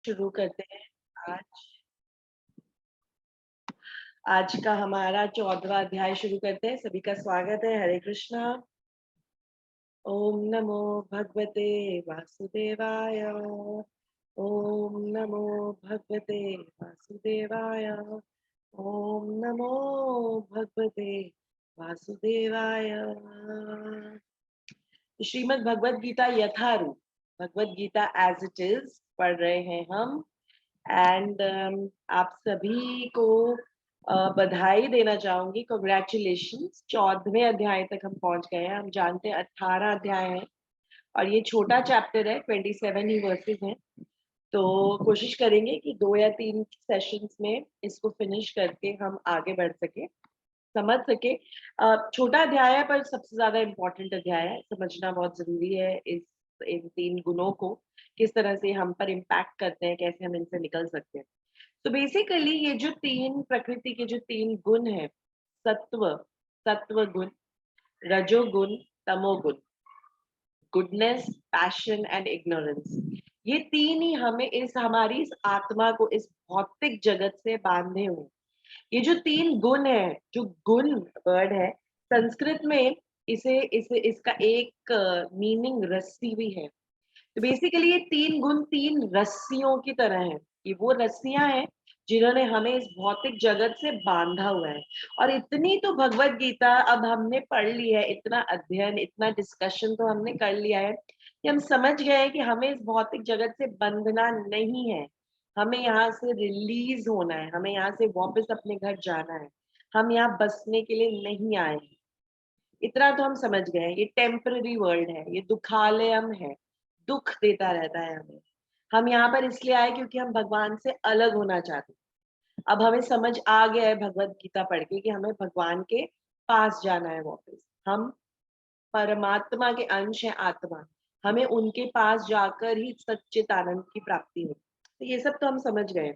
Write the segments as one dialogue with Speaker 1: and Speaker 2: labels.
Speaker 1: शुरू करते हैं। आज आज का हमारा 14वां अध्याय शुरू करते हैं। सभी का स्वागत है। हरे कृष्णा। ओम नमो भगवते वासुदेवाय। ओम नमो भगवते वासुदेवाय। ओम नमो भगवते वासुदेवाय। Shrimad Bhagavad Gita Yatharup, Bhagavad Gita as it is पढ़ रहे हैं हम। एंड आप सभी को बधाई देना चाहूंगी। कॉन्ग्रेचुलेशंस, 14वें अध्याय तक हम पहुंच गए हैं। हम जानते हैं 18 अध्याय हैं और ये छोटा चैप्टर है, 27 ही वर्सेस हैं। तो कोशिश करेंगे कि 2 या 3 सेशंस में इसको फिनिश करके हम आगे बढ़ सके, समझ सके। छोटा अध्याय है पर सबसे ज्यादा इम्पोर्टेंट अध्याय है। समझना बहुत जरूरी है इन 3 गुणों को, किस तरह से हम पर इम्पैक्ट करते हैं, कैसे हम इनसे निकल सकते हैं। तो बेसिकली ये जो 3 प्रकृति के जो 3 गुण है, सत्व सत्व गुण, रजोगुण, तमोगुण, गुडनेस, पैशन एंड इग्नोरेंस, ये 3 ही हमें हमारी इस आत्मा को इस भौतिक जगत से बांधे हुए। ये जो 3 गुण है, जो गुण वर्ड है संस्कृत में, इसे इसे इसका एक मीनिंग रस्सी भी है। तो बेसिकली ये 3 गुण 3 रस्सियों की तरह हैं। ये वो रस्सियां हैं जिन्होंने हमें इस भौतिक जगत से बांधा हुआ है। और इतनी तो भगवत गीता अब हमने पढ़ ली है, इतना अध्ययन, इतना डिस्कशन तो हमने कर लिया है कि हम समझ गए हैं कि हमें इस भौतिक जगत से बंधना नहीं है। हमें यहाँ से रिलीज होना है, हमें यहाँ से वापस अपने घर जाना है। हम यहाँ बसने के लिए नहीं आए हैं। इतना तो हम समझ गए हैं। ये टेम्पररी वर्ल्ड है, ये दुखालयम है, दुख देता रहता है हमें। हम यहाँ पर इसलिए आए क्योंकि हम भगवान से अलग होना चाहते हैं। अब हमें समझ आ गया है भगवत गीता पढ़ के कि हमें भगवान के पास जाना है वापस। हम परमात्मा के अंश हैं, आत्मा। हमें उनके पास जाकर ही सच्चित आनंद की प्राप्ति हो। तो ये सब तो हम समझ गए।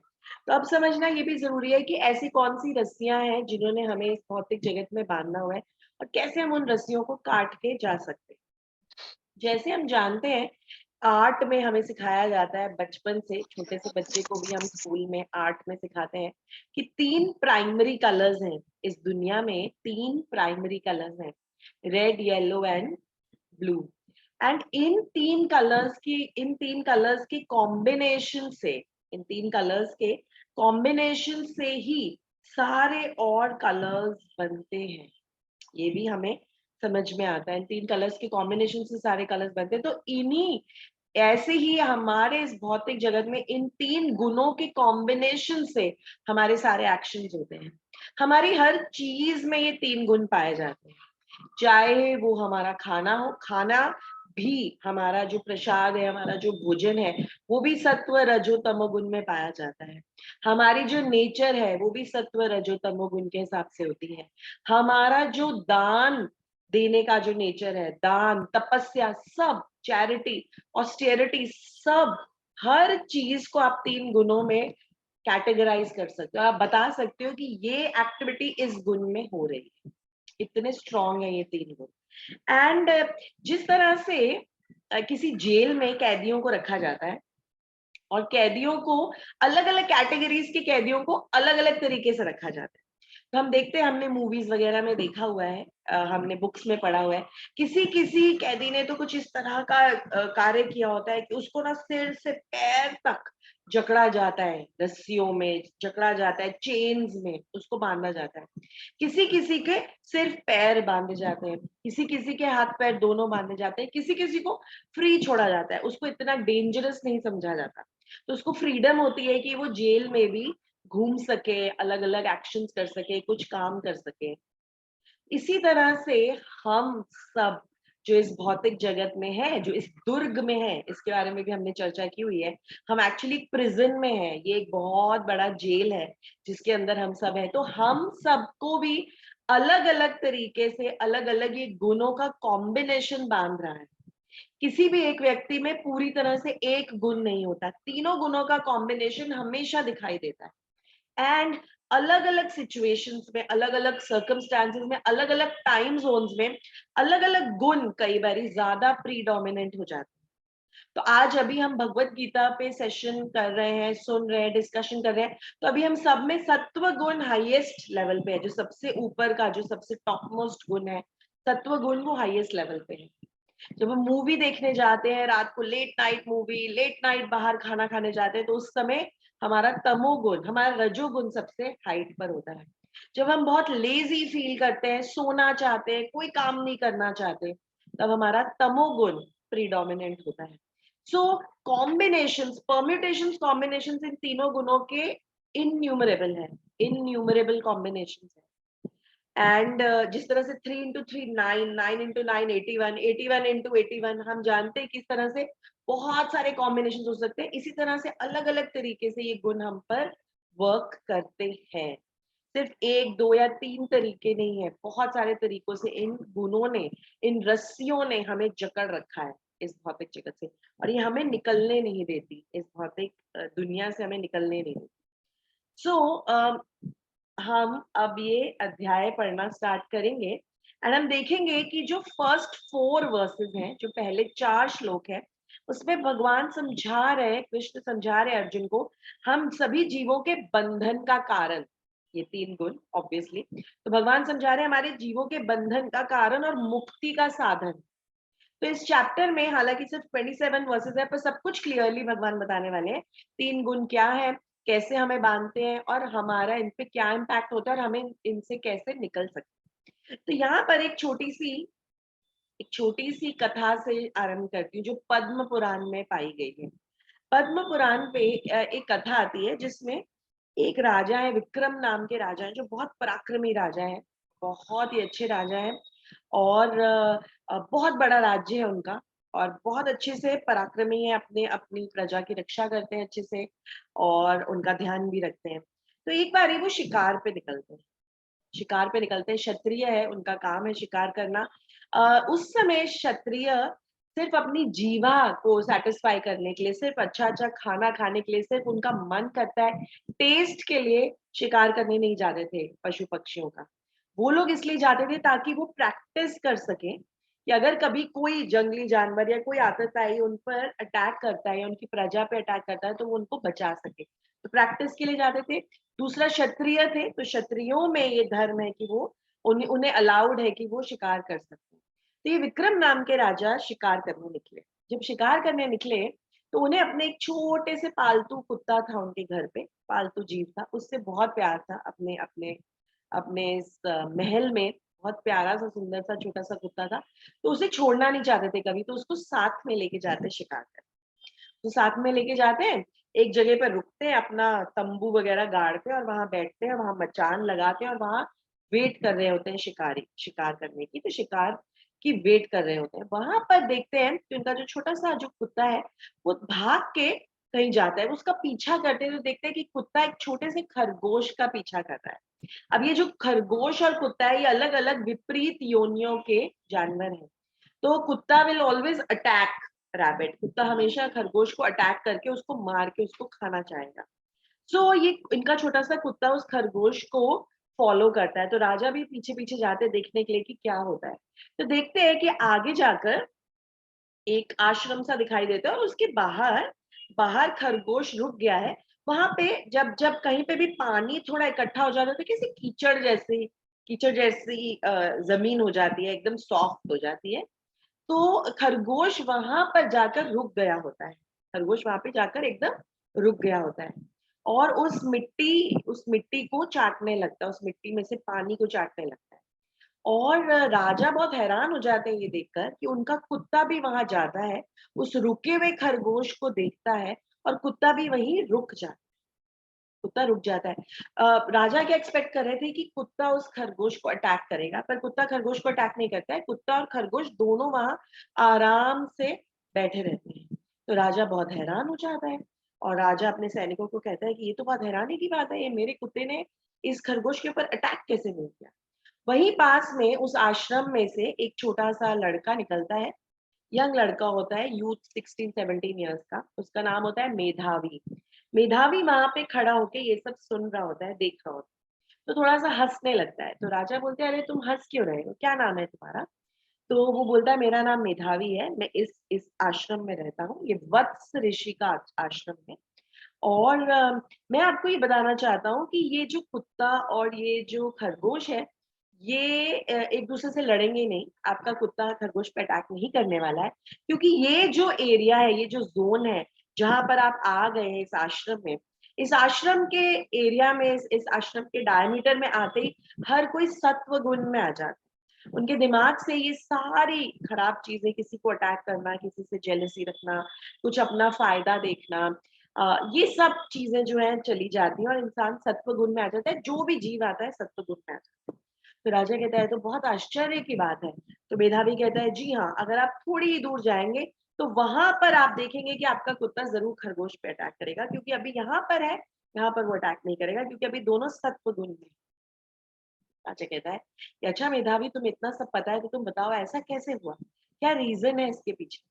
Speaker 1: तो अब समझना ये भी जरूरी है कि ऐसी कौन सी रस्सियां हैं जिन्होंने हमें इस भौतिक जगत में बांधना हुआ है और कैसे हम उन रस्सियों को काट के जा सकते हैं। जैसे हम जानते हैं, आर्ट में हमें सिखाया जाता है बचपन से, छोटे से बच्चे को भी हम स्कूल में आर्ट में सिखाते हैं कि 3 प्राइमरी कलर्स हैं इस दुनिया में। 3 प्राइमरी कलर्स हैं, red, yellow and blue. And in तीन कलर्स के कॉम्बिनेशन से, इन 3 कलर्स के कॉम्बिनेशन से ही सारे और कलर्स बनते हैं। ये भी हमें समझ में आता है। इन 3 कलर्स के कॉम्बिनेशन से सारे कलर्स बनते हैं। तो इन्हीं ऐसे ही हमारे इस भौतिक जगत में इन 3 गुणों के कॉम्बिनेशन से हमारे सारे एक्शंस होते हैं। हमारी हर चीज में ये 3 गुण पाए जाते हैं। चाहे वो हमारा खाना हो, खाना भी हमारा जो प्रसाद है, हमारा जो भोजन है, वो भी सत्व रजो तमो गुण में पाया जाता है। हमारी जो नेचर है वो भी सत्व रजो तमो गुण के हिसाब से होती है। हमारा जो दान देने का जो नेचर है, दान, तपस्या, सब, चैरिटी, ऑस्टेरिटी, सब, हर चीज को आप 3 गुणों में कैटेगराइज कर सकते हो। आप बता सकते हो कि ये एक्टिविटी इस गुण में हो रही है। इतने स्ट्रॉन्ग है ये 3 गुण। एंड जिस तरह से किसी जेल में कैदियों को रखा जाता है और कैदियों को अलग अलग कैटेगरीज के कैदियों को अलग अलग तरीके से रखा जाता है। तो हम देखते हैं, हमने मूवीज वगैरह में देखा हुआ है, हमने बुक्स में पढ़ा हुआ है, किसी किसी कैदी ने तो कुछ इस तरह का कार्य किया होता है कि उसको ना सिर से पैर तक जकड़ा जाता है, रस्सियों में जकड़ा जाता है, चेन्स में उसको बांधा जाता है। किसी किसी के सिर्फ पैर बांधे जाते हैं, किसी किसी के हाथ पैर दोनों बांधे जाते हैं, किसी किसी को फ्री छोड़ा जाता है। उसको इतना डेंजरस नहीं समझा जाता। तो उसको फ्रीडम होती है कि वो जेल में भी घूम सके, अलग अलग एक्शंस कर सके, कुछ काम कर सके। इसी तरह से हम सब जो इस भौतिक जगत में है, जो इस दुर्ग में है, इसके बारे में भी हमने चर्चा की हुई है। हम एक्चुअली प्रिजन में है, ये एक बहुत बड़ा जेल है जिसके अंदर हम सब है। तो हम सबको भी अलग अलग तरीके से अलग अलग ये गुणों का कॉम्बिनेशन बांध रहा है। किसी भी एक व्यक्ति में पूरी तरह से एक गुण नहीं होता, तीनों गुणों का कॉम्बिनेशन हमेशा दिखाई देता है। एंड अलग अलग सिचुएशंस में, अलग अलग सर्कमस्टांसेस में, अलग अलग टाइम जोन्स में अलग अलग गुण कई बार ज्यादा प्रीडोमिनेंट हो जाते हैं। तो आज अभी हम भगवत गीता पे सेशन कर रहे हैं, सुन रहे हैं, डिस्कशन कर रहे हैं। तो अभी हम सब में सत्व गुण हाईएस्ट लेवल पे है, जो सबसे ऊपर का, जो सबसे टॉप मोस्ट गुण है, सत्व गुण वो हाईएस्ट लेवल पे है। जब हम मूवी देखने जाते हैं रात को, late night movie, late night बाहर खाना खाने जाते हैं, तो उस समय हमारा तमोगुण, हमारा रजोगुण सबसे हाइट पर होता है। जब हम बहुत लेजी फील करते हैं, सोना चाहते हैं, कोई काम नहीं करना चाहते, तब हमारा तमोगुण प्रीडोमिनेंट होता है। सो कॉम्बिनेशंस, परम्यूटेशंस, कॉम्बिनेशंस इन तीनों गुणों के इनन्यूमरेबल है, इनन्यूमरेबल कॉम्बिनेशंस है। एंड जिस तरह से 3 इंटू 3 9, 9 इंटू 9 81, 81 इंटू 81, हम जानते हैं किस तरह से बहुत सारे कॉम्बिनेशन हो सकते हैं। इसी तरह से अलग अलग तरीके से ये गुण हम पर वर्क करते हैं। सिर्फ एक, दो या तीन तरीके नहीं है, बहुत सारे तरीकों से इन गुणों ने, इन रस्सियों ने हमें जकड़ रखा है इस भौतिक जगत से, और ये हमें निकलने नहीं देती, इस भौतिक दुनिया से हमें निकलने नहीं देती। सो हम अब ये अध्याय पढ़ना स्टार्ट करेंगे एंड हम देखेंगे कि जो फर्स्ट 4 वर्सेस हैं, जो पहले 4 श्लोक हैं, उसमें भगवान समझा रहे हैं, कृष्ण समझा रहे हैं अर्जुन को, हम सभी जीवों के बंधन का कारण, ये 3 गुण ऑब्वियसली, तो भगवान समझा रहे हैं हमारे जीवों के बंधन का कारण और मुक्ति का साधन। तो इस चैप्टर में हालांकि सिर्फ 27 वर्सेस है, पर सब कुछ क्लियरली भगवान बताने वाले हैं। 3 गुण क्या है, कैसे हमें बांधते हैं, और हमारा इन पे क्या इम्पैक्ट होता है, और हमें इनसे कैसे निकल सकते हैं। तो यहाँ पर एक छोटी सी कथा से आरंभ करती हूँ, जो पद्म पुराण में पाई गई है। पद्म पुराण पे एक कथा आती है, जिसमें एक राजा है, विक्रम नाम के राजा है, जो बहुत पराक्रमी राजा है, बहुत ही अच्छे राजा है, और बहुत बड़ा राज्य है उनका, और बहुत अच्छे से पराक्रमी है, अपने अपनी प्रजा की रक्षा करते हैं अच्छे से, और उनका ध्यान भी रखते हैं। तो एक बार वो शिकार पे निकलते हैं, शिकार पे निकलते हैं, क्षत्रिय है, उनका काम है शिकार करना। उस समय क्षत्रिय सिर्फ अपनी जीवा को सेटिस्फाई करने के लिए, सिर्फ अच्छा अच्छा खाना खाने के लिए, सिर्फ उनका मन करता है टेस्ट के लिए शिकार करने नहीं जाते थे पशु पक्षियों का। वो लोग इसलिए जाते थे ताकि वो प्रैक्टिस कर सके कि अगर कभी कोई जंगली जानवर या कोई आतताई उन पर अटैक करता है या उनकी प्रजा पे अटैक करता है, तो वो उनको बचा सके, तो प्रैक्टिस के लिए जाते थे। दूसरा क्षत्रिय थे, तो क्षत्रियों में ये धर्म है कि वो उन्हें अलाउड है कि वो शिकार कर सकते हैं। तो ये विक्रम नाम के राजा शिकार करने निकले। जब शिकार करने निकले, तो उन्हें अपने एक छोटे से पालतू कुत्ता था उनके घर पे, पालतू जीव था, उससे बहुत प्यार था। अपने अपने अपने इस महल में बहुत प्यारा सा, सुंदर सा, छोटा सा कुत्ता था, तो उसे छोड़ना नहीं चाहते थे कभी, तो उसको साथ में लेके जाते शिकार कर। तो साथ में लेके जाते हैं, एक जगह पर रुकते हैं, अपना तंबू वगैरह गाड़ते हैं और वहां बैठते हैं, वहां मचान लगाते हैं, और वहां वेट कर रहे होते हैं शिकारी, शिकार करने की, तो शिकार की वेट कर रहे होते हैं। वहां पर देखते हैं कि उनका जो छोटा सा जो कुत्ता है, वो भाग के कहीं जाता है, उसका पीछा करते हुए देखते हैं कि कुत्ता एक छोटे से खरगोश का पीछा कर रहा है। अब ये जो खरगोश और कुत्ता है, ये अलग अलग विपरीत योनियों के जानवर हैं। तो कुत्ता विल ऑलवेज अटैक रैबिट, कुत्ता हमेशा खरगोश को अटैक करके उसको मार के उसको खाना चाहेगा। सो ये इनका छोटा सा कुत्ता उस खरगोश को फॉलो करता है, तो राजा भी पीछे पीछे जाते हैं देखने के लिए कि क्या होता है। तो देखते हैं कि आगे जाकर एक आश्रम सा दिखाई देता है, और उसके बाहर बाहर खरगोश रुक गया है। वहां पे जब जब कहीं पे भी पानी थोड़ा इकट्ठा हो जाता है, तो कैसे कीचड़ जैसी जमीन हो जाती है, एकदम सॉफ्ट हो जाती है। तो खरगोश वहां पर जाकर रुक गया होता है, खरगोश वहां पे जाकर एकदम रुक गया होता है, और उस मिट्टी को चाटने लगता है, उस मिट्टी में से पानी को चाटने लगता है। और राजा बहुत हैरान हो जाते हैं ये देखकर कि उनका कुत्ता भी वहां जाता है, उस रुके हुए खरगोश को देखता है, और कुत्ता भी वहीं रुक जाता है, कुत्ता रुक जाता है। राजा क्या एक्सपेक्ट कर रहे थे कि कुत्ता उस खरगोश को अटैक करेगा, पर कुत्ता खरगोश को अटैक नहीं करता है, कुत्ता और खरगोश दोनों वहां आराम से बैठे रहते हैं। तो राजा बहुत हैरान हो जाता है, और राजा अपने सैनिकों को कहता है कि ये तो बहुत हैरानी की बात है, ये मेरे कुत्ते ने इस खरगोश के ऊपर अटैक कैसे नहीं किया। वहीं पास में उस आश्रम में से एक छोटा सा लड़का निकलता है, यंग लड़का होता है, यूथ 16-17 ईयर्स का, उसका नाम होता है मेधावी। मेधावी वहां पे खड़ा होके ये सब सुन रहा होता है, देख रहा होता है, तो थोड़ा सा हंसने लगता है। तो राजा बोलते हैं, अरे तुम हंस क्यों रहे हो, क्या नाम है तुम्हारा? तो वो बोलता है मेरा नाम मेधावी है, मैं इस आश्रम में रहता हूँ, ये वत्स ऋषि का आश्रम है। और मैं आपको ये बताना चाहता हूँ कि ये जो कुत्ता और ये जो खरगोश है, ये एक दूसरे से लड़ेंगे नहीं। आपका कुत्ता खरगोश पे अटैक नहीं करने वाला है, क्योंकि ये जो एरिया है, ये जो जोन है, जहां पर आप आ गए हैं इस आश्रम में, इस आश्रम के एरिया में, इस आश्रम के डायमीटर में आते ही हर कोई सत्व गुण में आ जाता है। उनके दिमाग से ये सारी खराब चीजें, किसी को अटैक करना, किसी से जेलसी रखना, कुछ अपना फायदा देखना, ये सब चीजें जो है चली जाती हैं और इंसान सत्व गुण में आ जाता है। जो भी जीव आता है सत्व गुण में आ जाता है। तो राजा कहता है तो बहुत आश्चर्य की बात है। तो मेधावी कहता है जी हाँ, अगर आप थोड़ी ही दूर जाएंगे तो वहां पर आप देखेंगे कि आपका कुत्ता जरूर खरगोश पे अटैक करेगा, क्योंकि अभी यहाँ पर है, यहाँ पर वो अटैक नहीं करेगा, क्योंकि अभी दोनों सत्व गुण में। राजा कहता है कि अच्छा मेधावी, तुम इतना सब पता है तो तुम बताओ ऐसा कैसे हुआ, क्या रीजन है इसके पीछे।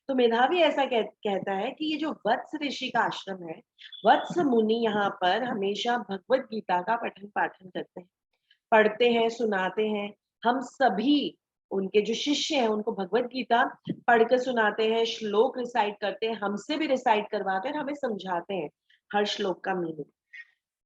Speaker 1: तो मेधावी ऐसा कहता है कि ये जो वत्स ऋषि का आश्रम है, वत्स मुनि यहाँ पर हमेशा भगवत गीता का पठन पाठन करते हैं, पढ़ते हैं, सुनाते हैं। हम सभी उनके जो शिष्य हैं उनको भगवत गीता पढ़ कर सुनाते हैं, श्लोक रिसाइट करते हैं, हमसे भी रिसाइट करवाते हैं, हमें समझाते हैं हर श्लोक का मीनिंग।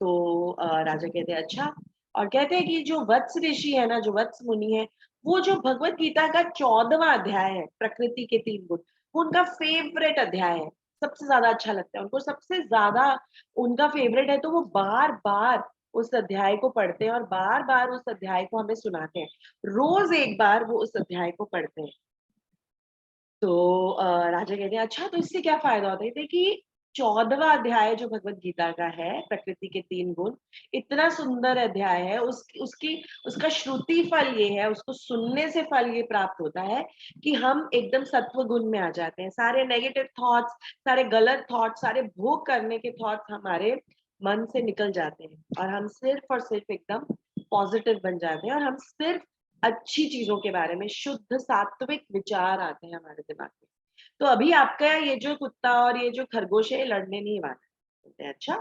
Speaker 1: तो राजा कहते हैं अच्छा, और कहते हैं कि जो वत्स ऋषि है ना, जो वत्स मुनि है, वो जो भगवत गीता का 14वां अध्याय है, प्रकृति के 3 गुण, वो उनका फेवरेट अध्याय है, सबसे ज्यादा अच्छा लगता है उनको, सबसे ज्यादा उनका फेवरेट है। तो वो बार बार उस अध्याय को पढ़ते हैं और बार बार उस अध्याय को हमें सुनाते हैं, रोज एक बार वो उस अध्याय को पढ़ते हैं। तो राजा कहते हैं अच्छा, तो इससे क्या फायदा होता है। देखिए 14वां अध्याय जो भगवत गीता का है, प्रकृति के 3 गुण, इतना सुंदर अध्याय है। उसका श्रुति फल ये है, उसको सुनने से फल ये प्राप्त होता है कि हम एकदम सत्व गुण में आ जाते हैं। सारे नेगेटिव थॉट्स, सारे गलत थॉट्स, सारे भोग करने के थॉट्स हमारे मन से निकल जाते हैं और हम सिर्फ और सिर्फ एकदम पॉजिटिव बन जाते हैं और हम सिर्फ अच्छी चीजों के बारे में, शुद्ध सात्विक विचार आते हैं हमारे दिमाग में। तो अभी आपका ये जो कुत्ता और ये जो खरगोश है, ये लड़ने नहीं वाला है। बोलते हैं अच्छा।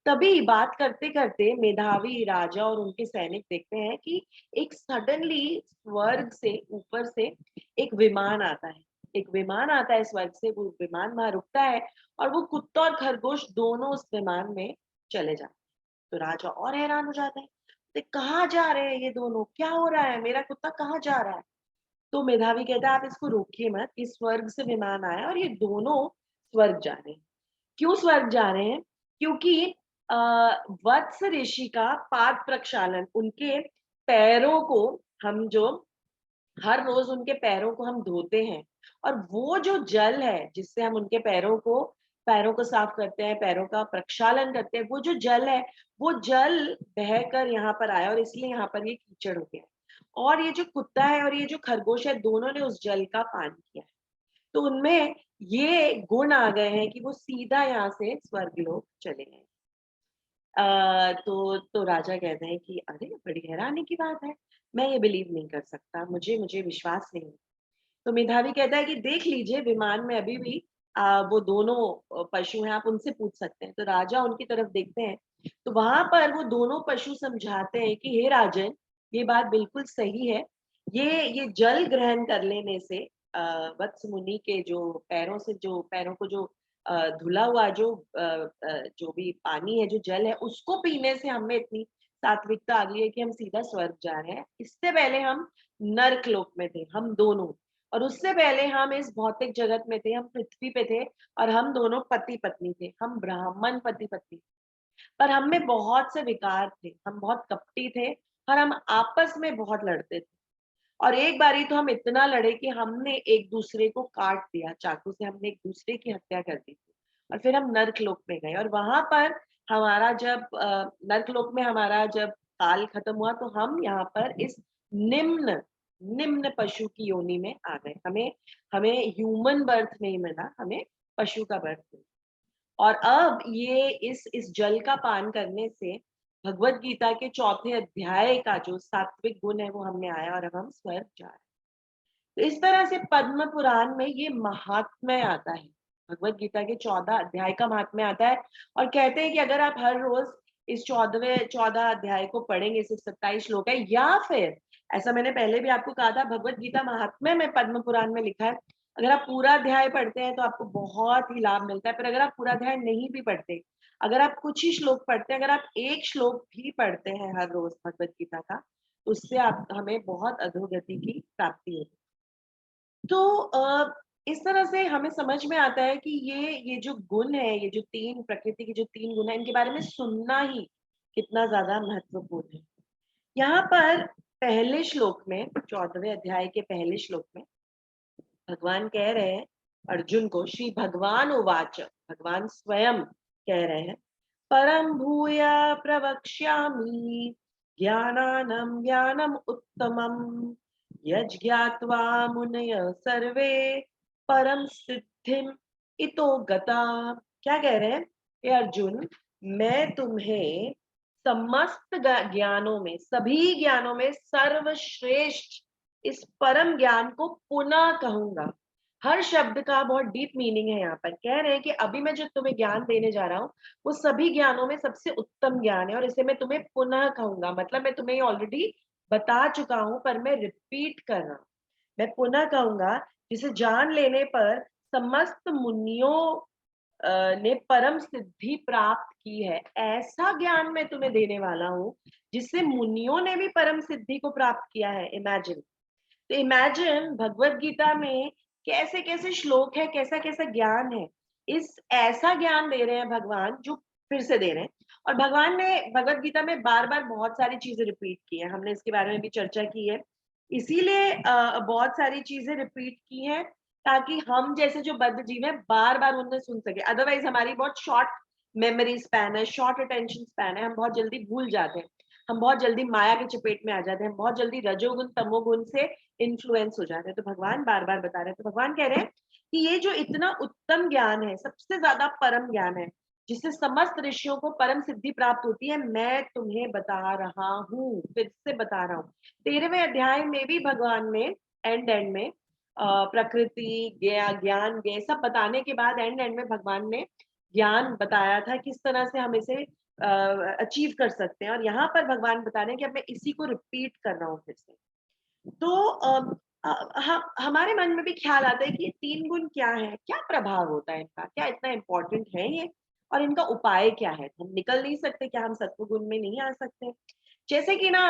Speaker 1: तभी बात करते करते मेधावी राजा और उनके सैनिक देखते हैं कि एक सडनली स्वर्ग से, ऊपर से एक विमान आता है। एक विमान आता है स्वर्ग से, वो विमान वहां रुकता है और वो कुत्ता और खरगोश दोनों उस विमान में चले जाते हैं। तो राजा और हैरान हो जाता है, तो कहाँ जा रहे हैं ये दोनों, क्या हो रहा है, मेरा कुत्ता कहाँ जा रहा है। तो मेधावी कहता है आप इसको रोकिए मत, इस स्वर्ग से विमान आया और ये दोनों स्वर्ग जा रहे हैं। क्यों स्वर्ग जा रहे हैं? क्योंकि अ, वत्स ऋषि का पाद प्रक्षालन, उनके पैरों को हम जो हर रोज उनके पैरों को हम धोते हैं, और वो जो जल है जिससे हम उनके पैरों को साफ करते हैं, पैरों का प्रक्षालन करते हैं, वो जो जल है, वो जल बहकर यहाँ पर आया और इसलिए यहाँ पर ये कीचड़ हो गया। और ये जो कुत्ता है और ये जो खरगोश है, दोनों ने उस जल का पान किया है, तो उनमें ये गुण आ गए हैं कि वो सीधा यहाँ से स्वर्गलोक चले गए। तो राजा कहते हैं कि अरे बड़ी हैरानी की बात है, मैं ये बिलीव नहीं कर सकता, मुझे मुझे विश्वास नहीं। तो मेधावी कहता है कि देख लीजिए विमान में अभी भी वो दोनों पशु हैं, आप उनसे पूछ सकते हैं। तो राजा उनकी तरफ देखते हैं, तो वहां पर वो दोनों पशु समझाते हैं कि हे राजन, ये बात बिल्कुल सही है। ये जल ग्रहण कर लेने से वत्स मुनि के जो पैरों से, जो पैरों को जो धुला हुआ जो भी पानी है, जो जल है, उसको पीने से हमें इतनी सात्विकता आ गई है कि हम सीधा स्वर्ग जा रहे हैं। इससे पहले हम नर्क लोक में थे, हम दोनों, और उससे पहले हम इस भौतिक जगत में थे, हम पृथ्वी पे थे और हम दोनों पति पत्नी थे, हम ब्राह्मण पति पत्नी। पर हम में बहुत से विकार थे, हम बहुत कपटी थे और हम आपस में बहुत लड़ते थे। और एक बारी तो हम इतना लड़े कि हमने एक दूसरे को काट दिया चाकू से, हमने एक दूसरे की हत्या कर दी थी। और फिर हम नर्कलोक में गए और वहां पर हमारा जब नर्कलोक में हमारा जब काल खत्म हुआ, तो हम यहाँ पर इस निम्न निम्न पशु की योनि में आ गए। हमें हमें ह्यूमन बर्थ नहीं मिला, हमें पशु का बर्थ मिला। और अब ये इस जल का पान करने से भगवत गीता के 4थे अध्याय का जो सात्विक गुण है वो हमें आया और अब हम स्वर्ग जा रहे हैं। तो इस तरह से पद्म पुराण में ये महात्म्य आता है, भगवत गीता के 14 अध्याय का महात्म्य आता है। और कहते हैं कि अगर आप हर रोज इस 14 अध्याय को पढ़ेंगे, सिर्फ 27 श्लोक है, या फिर ऐसा मैंने पहले भी आपको कहा था, भगवत गीता महात्म्य में पद्म पुराण में लिखा है, अगर आप पूरा अध्याय पढ़ते हैं तो आपको बहुत ही लाभ मिलता है। पर अगर आप पूरा अध्याय नहीं भी पढ़ते, अगर आप कुछ ही श्लोक पढ़ते हैं, अगर आप एक श्लोक भी पढ़ते हैं हर रोज भगवत गीता का, तो उससे आप हमें बहुत अधोगति की प्राप्ति होती है। तो इस तरह से हमें समझ में आता है कि ये जो गुण है, ये जो तीन प्रकृति के जो तीन गुण है, इनके बारे में सुनना ही कितना ज्यादा महत्वपूर्ण है। यहाँ पर पहले श्लोक में, 14वें अध्याय के पहले श्लोक में भगवान कह रहे हैं अर्जुन को, श्री भगवान उवाच, भगवान स्वयं कह रहे हैं, परम भूया प्रवक्ष्यामि ज्ञानानं ज्ञानम उत्तमम यज्ञात्वा मुनय सर्वे परम सिद्धिम इतो गता। क्या कह रहे हैं? हे अर्जुन, मैं तुम्हें समस्त ज्ञानों में, सभी ज्ञानों में सर्वश्रेष्ठ इस परम ज्ञान को पुनः कहूंगा। हर शब्द का बहुत डीप मीनिंग है। यहाँ पर कह रहे हैं कि अभी मैं जो तुम्हें ज्ञान देने जा रहा हूँ, वो सभी ज्ञानों में सबसे उत्तम ज्ञान है, और इसे मैं तुम्हें पुनः कहूंगा। मतलब मैं तुम्हें ऑलरेडी बता चुका हूँ, पर मैं रिपीट कर रहा हूँ, मैं पुनः कहूंगा, जिसे जान लेने पर समस्त मुनियों ने परम सिद्धि प्राप्त की है। ऐसा ज्ञान मैं तुम्हें देने वाला हूँ जिससे मुनियों ने भी परम सिद्धि को प्राप्त किया है। इमेजिन, तो इमेजिन भगवत गीता में कैसे कैसे श्लोक है, कैसा कैसा ज्ञान है। इस ऐसा ज्ञान दे रहे हैं भगवान, जो फिर से दे रहे हैं। और भगवान ने भगवत गीता में बार बार बहुत सारी चीजें रिपीट की है, हमने इसके बारे में भी चर्चा की है। इसीलिए बहुत सारी चीजें रिपीट की हैं, ताकि हम जैसे जो बद्ध जीव है बार बार उन्हें सुन सके। अदरवाइज हमारी बहुत शॉर्ट मेमोरी स्पैन है, शॉर्ट अटेंशन स्पैन है, हम बहुत जल्दी भूल जाते हैं, हम बहुत जल्दी माया के चपेट में आ जाते हैं, हम बहुत जल्दी रजोगुण तमोगुण से इन्फ्लुएंस हो जाते हैं। तो भगवान बार बार बता रहे हैं, तो भगवान कह रहे हैं कि ये जो इतना उत्तम ज्ञान है, सबसे ज्यादा परम ज्ञान है, जिससे समस्त ऋषियों को परम सिद्धि प्राप्त होती है, मैं तुम्हें बता रहा हूँ, फिर से बता रहा हूँ। 13वें अध्याय में भी भगवान ने एंड में प्रकृति ज्ञान ये सब बताने के बाद एंड में भगवान ने ज्ञान बताया था, किस तरह से हम इसे अचीव कर सकते हैं। और यहाँ पर भगवान बता रहे हैं कि अब मैं इसी को रिपीट कर रहा हूँ फिर से। तो हमारे मन में भी ख्याल आता है कि ये तीन गुण क्या है, क्या प्रभाव होता है इनका, क्या इतना इम्पोर्टेंट है ये, और इनका उपाय क्या है। हम निकल नहीं सकते, क्या हम सत्व गुण में नहीं आ सकते? जैसे कि ना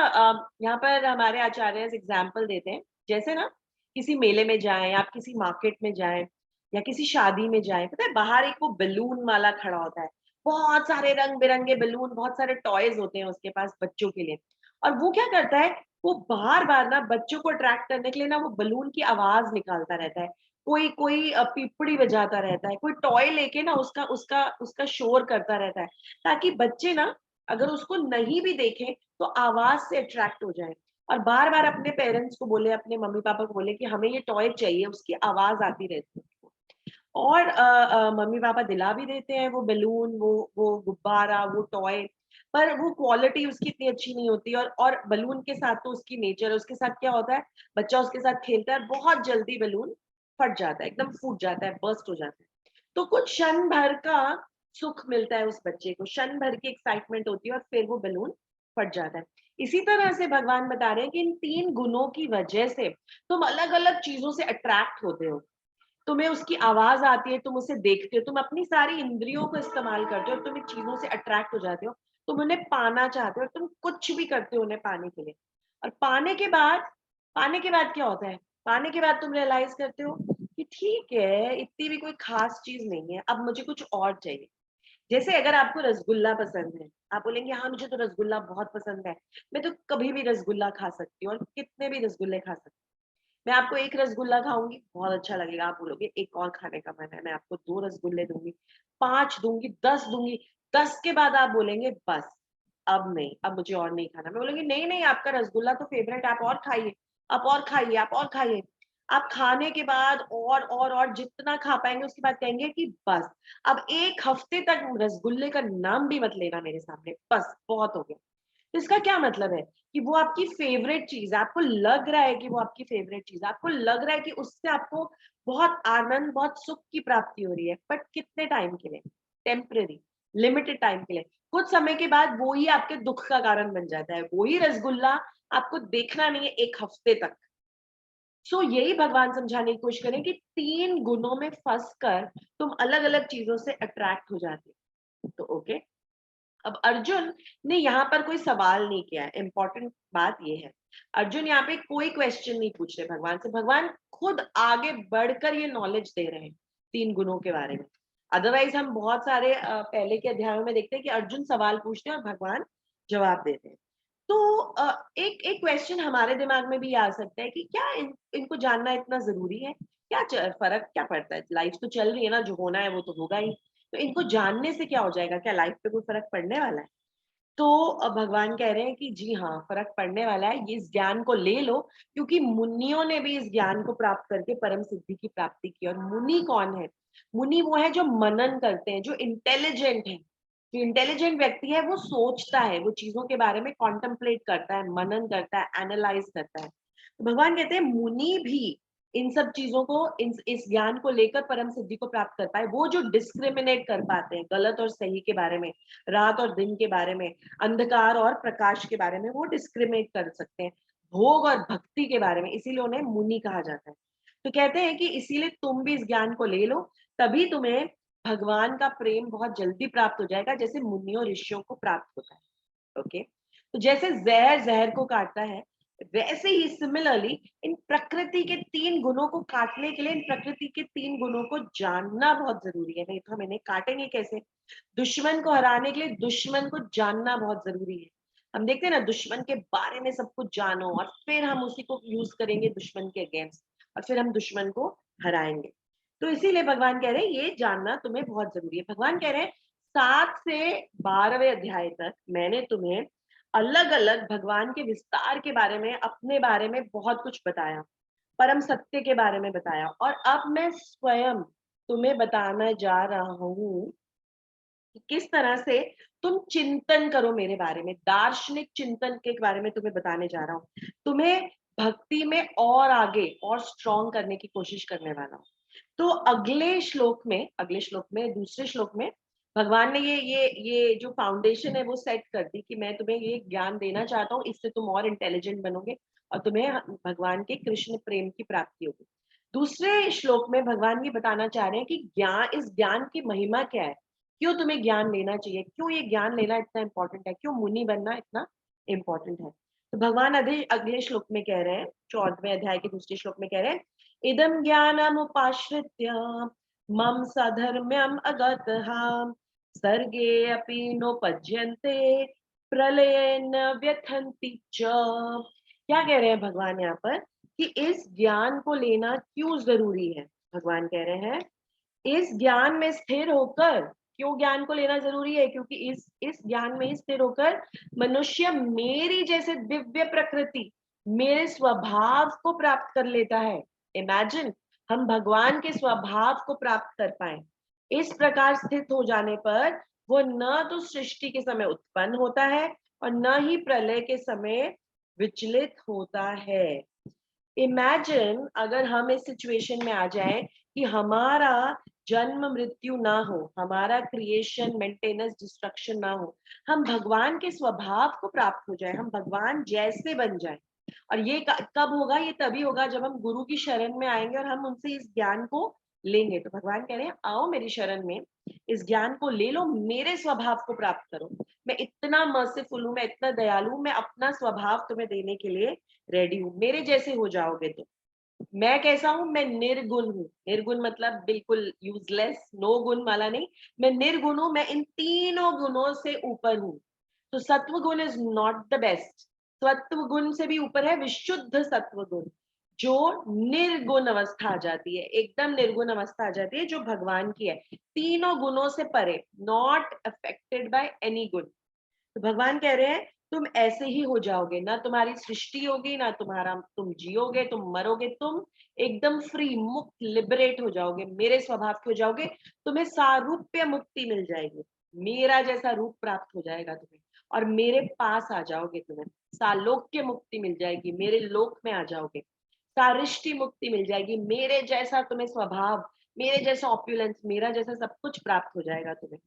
Speaker 1: यहाँ पर हमारे आचार्य एग्जाम्पल देते हैं, जैसे ना किसी मेले में जाएं, आप किसी मार्केट में जाएं या किसी शादी में जाएं, पता है बाहर एक वो बलून वाला खड़ा होता है, बहुत सारे रंग बिरंगे बलून, बहुत सारे टॉयज होते हैं उसके पास बच्चों के लिए। और वो क्या करता है, वो बार बार ना बच्चों को अट्रैक्ट करने के लिए ना वो बलून की आवाज निकालता रहता है। कोई कोई पिपड़ी बजाता रहता है, कोई टॉय लेके ना उसका उसका उसका शोर करता रहता है, ताकि बच्चे ना अगर उसको नहीं भी देखें तो आवाज से अट्रैक्ट हो जाए, और बार बार अपने पेरेंट्स को बोले, अपने मम्मी पापा को बोले कि हमें ये टॉय चाहिए, उसकी आवाज आती रहती है। और मम्मी पापा दिला भी देते हैं वो बैलून, वो गुब्बारा, वो टॉय, पर वो क्वालिटी उसकी इतनी अच्छी नहीं होती। और बलून के साथ तो उसकी नेचर है, उसके साथ क्या होता है, बच्चा उसके साथ खेलता है, बहुत जल्दी बलून फट जाता है, एकदम फूट जाता है, बर्स्ट हो जाता है। तो कुछ क्षण भर का सुख मिलता है उस बच्चे को, क्षण भर की एक्साइटमेंट होती है, और फिर वो बलून फट जाता है। इसी तरह से भगवान बता रहे हैं कि इन तीन गुणों की वजह से तुम अलग अलग चीजों से अट्रैक्ट होते हो। तुम्हें उसकी आवाज आती है, तुम उसे देखते हो, तुम अपनी सारी इंद्रियों को इस्तेमाल करते हो, और तुम इन चीजों से अट्रैक्ट हो जाते हो, तुम उन्हें पाना चाहते हो, और तुम कुछ भी करते हो उन्हें पाने के लिए। और पाने के बाद क्या होता है? पाने के बाद तुम रियलाइज करते हो कि ठीक है, इतनी भी कोई खास चीज नहीं है, अब मुझे कुछ और चाहिए। जैसे अगर आपको रसगुल्ला पसंद है, आप बोलेंगे हाँ मुझे तो रसगुल्ला बहुत पसंद है, मैं तो कभी भी रसगुल्ला खा सकती हूँ, और कितने भी रसगुल्ले खा सकती हूँ। मैं आपको एक रसगुल्ला खाऊंगी, बहुत अच्छा लगेगा, आप बोलोगे एक और खाने का मन है, मैं आपको 2 रसगुल्ले दूंगी, 5 दूंगी, 10 दूंगी। 10 के बाद आप बोलेंगे बस अब नहीं, अब मुझे और नहीं खाना। मैं बोलूंगी नहीं नहीं, आपका रसगुल्ला तो फेवरेट, आप और खाइए, आप और खाइए, आप और खाइए। आप खाने के बाद और जितना खा पाएंगे, उसके बाद कहेंगे कि बस अब 1 हफ्ते तक रसगुल्ले का नाम भी मत लेना मेरे सामने, बस बहुत हो गया। तो इसका क्या मतलब है कि वो आपकी फेवरेट चीज है, आपको लग रहा है कि वो आपकी फेवरेट चीज है, आपको लग रहा है कि उससे आपको बहुत आनंद, बहुत सुख की प्राप्ति हो रही है, बट कितने टाइम के लिए? टेम्पररी। लिमिटेड टाइम के लिए। कुछ समय के बाद वो ही आपके दुख का कारण बन जाता है, वो ही रसगुल्ला आपको देखना नहीं है 1 हफ्ते तक। सो यही भगवान समझाने की कोशिश करें कि 3 गुणों में फँस कर तुम अलग-अलग चीज़ों से अट्रैक्ट हो जाते हो। तो ओके, अब अर्जुन ने यहाँ पर कोई सवाल नहीं किया है, इम्पोर्टेंट बात ये है। अर्जुन यहाँ पे कोई क्वेश्चन नहीं पूछ रहे भगवान से, भगवान खुद आगे बढ़कर ये नॉलेज दे रहे हैं 3 गुणों के बारे में। अदरवाइज़ हम बहुत सारे पहले के अध्यायों में देखते हैं कि अर्जुन सवाल पूछते हैं और भगवान जवाब देते हैं। तो एक एक क्वेश्चन हमारे दिमाग में भी आ सकता है कि क्या इनको जानना इतना ज़रूरी है? क्या फ़र्क क्या पड़ता है? लाइफ़ तो चल रही है ना, जो होना है वो तो होगा ही। तो इनको जानने से क्या हो जाएगा? क्या लाइफ़ पे कोई फ़र्क पड़ने वाला है? तो भगवान कह रहे हैं कि जी हाँ, फ़र्क पड़ने वाला है, ये इस ज्ञान को ले लो, क्योंकि मुनियों ने भी इस ज्ञान को प्राप्त करके परम सिद्धि की प्राप्ति की। और मुनि कौन है? मुनि वो है जो मनन करते हैं, जो इंटेलिजेंट है। जो इंटेलिजेंट व्यक्ति है वो सोचता है, वो चीज़ों के बारे में कॉन्टेम्पलेट करता है, मनन करता है, एनालाइज़ करता है। तो भगवान कहते हैं मुनि भी इन सब चीज़ों को इस ज्ञान को लेकर परम सिद्धि को प्राप्त कर पाए। वो जो डिस्क्रिमिनेट कर पाते हैं, गलत और सही के बारे में, रात और दिन के बारे में, अंधकार और प्रकाश के बारे में वो डिस्क्रिमिनेट कर सकते हैं, भोग और भक्ति के बारे में, इसीलिए उन्हें मुनि कहा जाता है। तो कहते हैं कि इसीलिए तुम भी इस ज्ञान को ले लो, तभी तुम्हें भगवान का प्रेम बहुत जल्दी प्राप्त हो जाएगा, जैसे मुनियों ऋषियों को प्राप्त होता है। ओके, तो जैसे जहर जहर को काटता है, वैसे ही सिमिलरली इन प्रकृति के 3 गुणों को काटने के लिए इन प्रकृति के 3 गुणों को जानना बहुत जरूरी है, नहीं तो हम इन्हें काटेंगे कैसे? दुश्मन को हराने के लिए दुश्मन को जानना बहुत जरूरी है। हम देखते हैं ना, दुश्मन के बारे में सब कुछ जानो और फिर हम उसी को यूज करेंगे दुश्मन के अगेंस्ट, और फिर हम दुश्मन को हराएंगे। तो इसीलिए भगवान कह रहे हैं ये जानना तुम्हें बहुत जरूरी है। भगवान कह रहे हैं 7 से 12वें अध्याय तक मैंने तुम्हें अलग अलग भगवान के विस्तार के बारे में, अपने बारे में बहुत कुछ बताया, परम सत्य के बारे में बताया, और अब मैं स्वयं तुम्हें बताना जा रहा हूँ कि किस तरह से तुम चिंतन करो मेरे बारे में, दार्शनिक चिंतन के बारे में तुम्हें बताने जा रहा हूँ। तुम्हें भक्ति में और आगे और स्ट्रॉन्ग करने की कोशिश करने वाला हूँ। तो अगले श्लोक में दूसरे श्लोक में भगवान ने ये जो फाउंडेशन है वो सेट कर दी कि मैं तुम्हें ये ज्ञान देना चाहता हूँ, इससे तुम और इंटेलिजेंट बनोगे और तुम्हें भगवान के कृष्ण प्रेम की प्राप्ति होगी। दूसरे श्लोक में भगवान ये बताना चाह रहे हैं कि इस ज्ञान की महिमा क्या है, क्यों तुम्हें ज्ञान लेना चाहिए, क्यों ये ज्ञान लेना इतना इंपॉर्टेंट है, क्यों मुनि बनना इतना इंपॉर्टेंट है। तो भगवान अगले श्लोक में कह रहे हैं, 14वें अध्याय के दूसरे श्लोक में कह रहे हैं, इदं ज्ञानमुपाश्रित्य मम साधर्म्यम् अगतः सर्गे अपि नोपज्यन्ते प्रलये न व्यथन्ति च। क्या कह रहे हैं भगवान यहाँ पर कि इस ज्ञान को लेना क्यों जरूरी है? भगवान कह रहे हैं इस ज्ञान में स्थिर होकर, क्यों ज्ञान को लेना जरूरी है? क्योंकि इस ज्ञान में ही स्थिर होकर मनुष्य मेरी जैसे दिव्य प्रकृति, मेरे स्वभाव को प्राप्त कर लेता है। इमेजिन, हम भगवान के स्वभाव को प्राप्त कर पाए। इस प्रकार स्थित हो जाने पर वो न तो सृष्टि के समय उत्पन्न होता है और न ही प्रलय के समय विचलित होता है। इमेजिन अगर हम इस सिचुएशन में आ जाएं कि हमारा जन्म मृत्यु ना हो, हमारा क्रिएशन मेंटेनेंस डिस्ट्रक्शन ना हो, हम भगवान के स्वभाव को प्राप्त हो जाए, हम भगवान जैसे बन जाए। और ये कब होगा? ये तभी होगा जब हम गुरु की शरण में आएंगे और हम उनसे इस ज्ञान को लेंगे। तो भगवान कह रहे हैं आओ मेरी शरण में, इस ज्ञान को ले लो, मेरे स्वभाव को प्राप्त करो। मैं इतना मर्सीफुल हूँ, मैं इतना दयालु हूँ, मैं अपना स्वभाव तुम्हें देने के लिए रेडी हूँ, मेरे जैसे हो जाओगे तुम। मैं कैसा हूँ? मैं निर्गुण हूँ। निर्गुण मतलब बिल्कुल यूजलेस, नो गुण वाला नहीं। मैं निर्गुण हूँ, मैं इन तीनों गुणों से ऊपर हूँ। तो सत्व गुण इज नॉट द बेस्ट, सत्व गुण से भी ऊपर है विशुद्ध सत्व गुण, जो निर्गुण अवस्था आ जाती है, एकदम निर्गुण अवस्था आ जाती है, जो भगवान की है, तीनों गुणों से परे, नॉट अफेक्टेड बाय एनी गुण। तो भगवान कह रहे हैं तुम ऐसे ही हो जाओगे, ना तुम्हारी सृष्टि होगी, ना तुम जियोगे, तुम मरोगे, तुम एकदम फ्री, मुक्त, लिबरेट हो जाओगे, मेरे स्वभाव के हो जाओगे, तुम्हें सारूप्य मुक्ति मिल जाएगी, मेरा जैसा रूप प्राप्त हो जाएगा तुम्हें, और मेरे पास आ जाओगे, तुम्हें सालोक्य मुक्ति मिल जाएगी, मेरे लोक में आ जाओगे, सारिष्टि मुक्ति मिल जाएगी, मेरे जैसा तुम्हें स्वभाव, मेरे जैसा ऑप्युलेंस, मेरा जैसा सब कुछ प्राप्त हो जाएगा तुम्हें।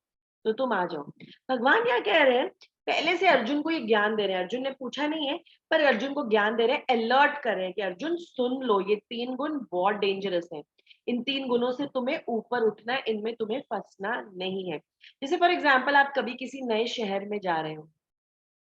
Speaker 1: तो तुम आ जाओ। भगवान यहाँ कह रहे हैं, पहले से अर्जुन को ये ज्ञान दे रहे हैं, अर्जुन ने पूछा नहीं है, पर अर्जुन को ज्ञान दे रहे हैं, अलर्ट कर रहे हैं कि अर्जुन सुन लो, ये 3 गुण बहुत डेंजरस है। इन 3 गुणों से तुम्हें ऊपर उठना है, इनमें तुम्हें फंसना नहीं है। जैसे फॉर एग्जाम्पल आप कभी किसी नए शहर में जा रहे हो